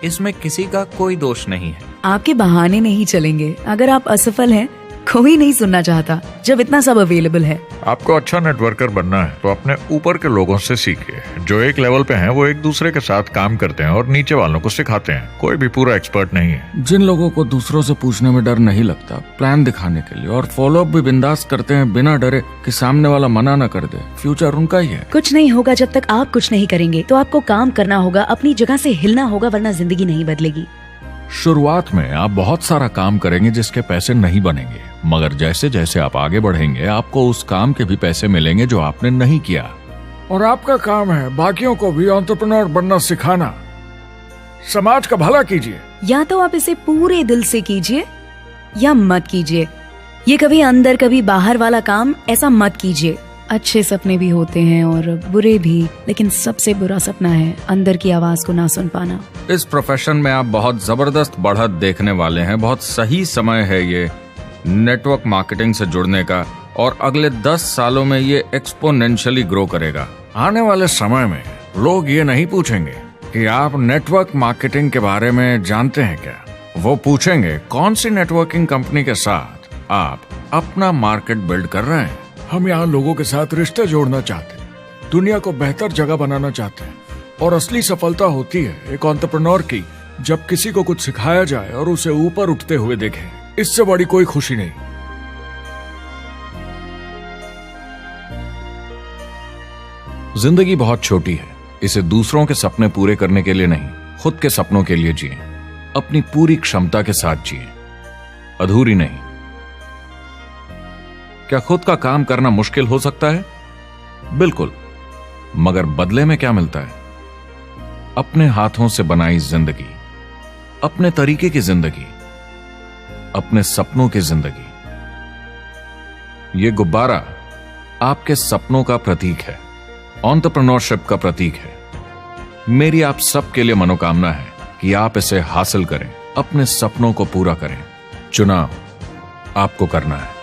इसमें किसी का कोई दोष नहीं है। आपके बहाने नहीं चलेंगे। अगर आप असफल हैं, कोई नहीं सुनना चाहता जब इतना सब अवेलेबल है। आपको अच्छा नेटवर्कर बनना है तो अपने ऊपर के लोगों से सीखिए। जो एक लेवल पे हैं वो एक दूसरे के साथ काम करते हैं और नीचे वालों को सिखाते हैं। कोई भी पूरा एक्सपर्ट नहीं है। जिन लोगों को दूसरों से पूछने में डर नहीं लगता, प्लान दिखाने के लिए और फॉलो अप भी बिंदास करते हैं बिना डरे कि सामने वाला मना न कर दे, फ्यूचर उनका ही है। कुछ नहीं होगा जब तक आप कुछ नहीं करेंगे। तो आपको काम करना होगा, अपनी जगह से हिलना होगा, वरना जिंदगी नहीं बदलेगी। शुरुआत में आप बहुत सारा काम करेंगे जिसके पैसे नहीं बनेंगे, मगर जैसे जैसे आप आगे बढ़ेंगे आपको उस काम के भी पैसे मिलेंगे जो आपने नहीं किया। और आपका काम है बाकियों को भी एंटरप्रेन्योर बनना सिखाना। समाज का भला कीजिए। या तो आप इसे पूरे दिल से कीजिए या मत कीजिए। ये कभी अंदर कभी बाहर वाला काम ऐसा मत कीजिए। अच्छे सपने भी होते हैं और बुरे भी, लेकिन सबसे बुरा सपना है अंदर की आवाज को ना सुन पाना। इस प्रोफेशन में आप बहुत जबरदस्त बढ़त देखने वाले हैं। बहुत सही समय है ये नेटवर्क मार्केटिंग से जुड़ने का और अगले 10 सालों में ये एक्सपोनेंशियली ग्रो करेगा। आने वाले समय में लोग ये नहीं पूछेंगे कि आप नेटवर्क मार्केटिंग के बारे में जानते हैं क्या। वो पूछेंगे कौन सी नेटवर्किंग कंपनी के साथ आप अपना मार्केट बिल्ड कर रहे हैं। हम यहाँ लोगों के साथ रिश्ते जोड़ना चाहते हैं, दुनिया को बेहतर जगह बनाना चाहते हैं। और असली सफलता होती है एक एंटरप्रेन्योर की, जब किसी को कुछ सिखाया जाए और उसे ऊपर उठते हुए देखें। इससे बड़ी कोई खुशी नहीं। जिंदगी बहुत छोटी है, इसे दूसरों के सपने पूरे करने के लिए नहीं, खुद के सपनों के लिए जिए। अपनी पूरी क्षमता के साथ जिए, अधूरी नहीं। क्या खुद का काम करना मुश्किल हो सकता है? बिल्कुल, मगर बदले में क्या मिलता है? अपने हाथों से बनाई जिंदगी, अपने तरीके की जिंदगी, अपने सपनों की जिंदगी। ये गुब्बारा आपके सपनों का प्रतीक है, एंटरप्रेन्योरशिप का प्रतीक है। मेरी आप सबके लिए मनोकामना है कि आप इसे हासिल करें, अपने सपनों को पूरा करें। चुनाव आपको करना है।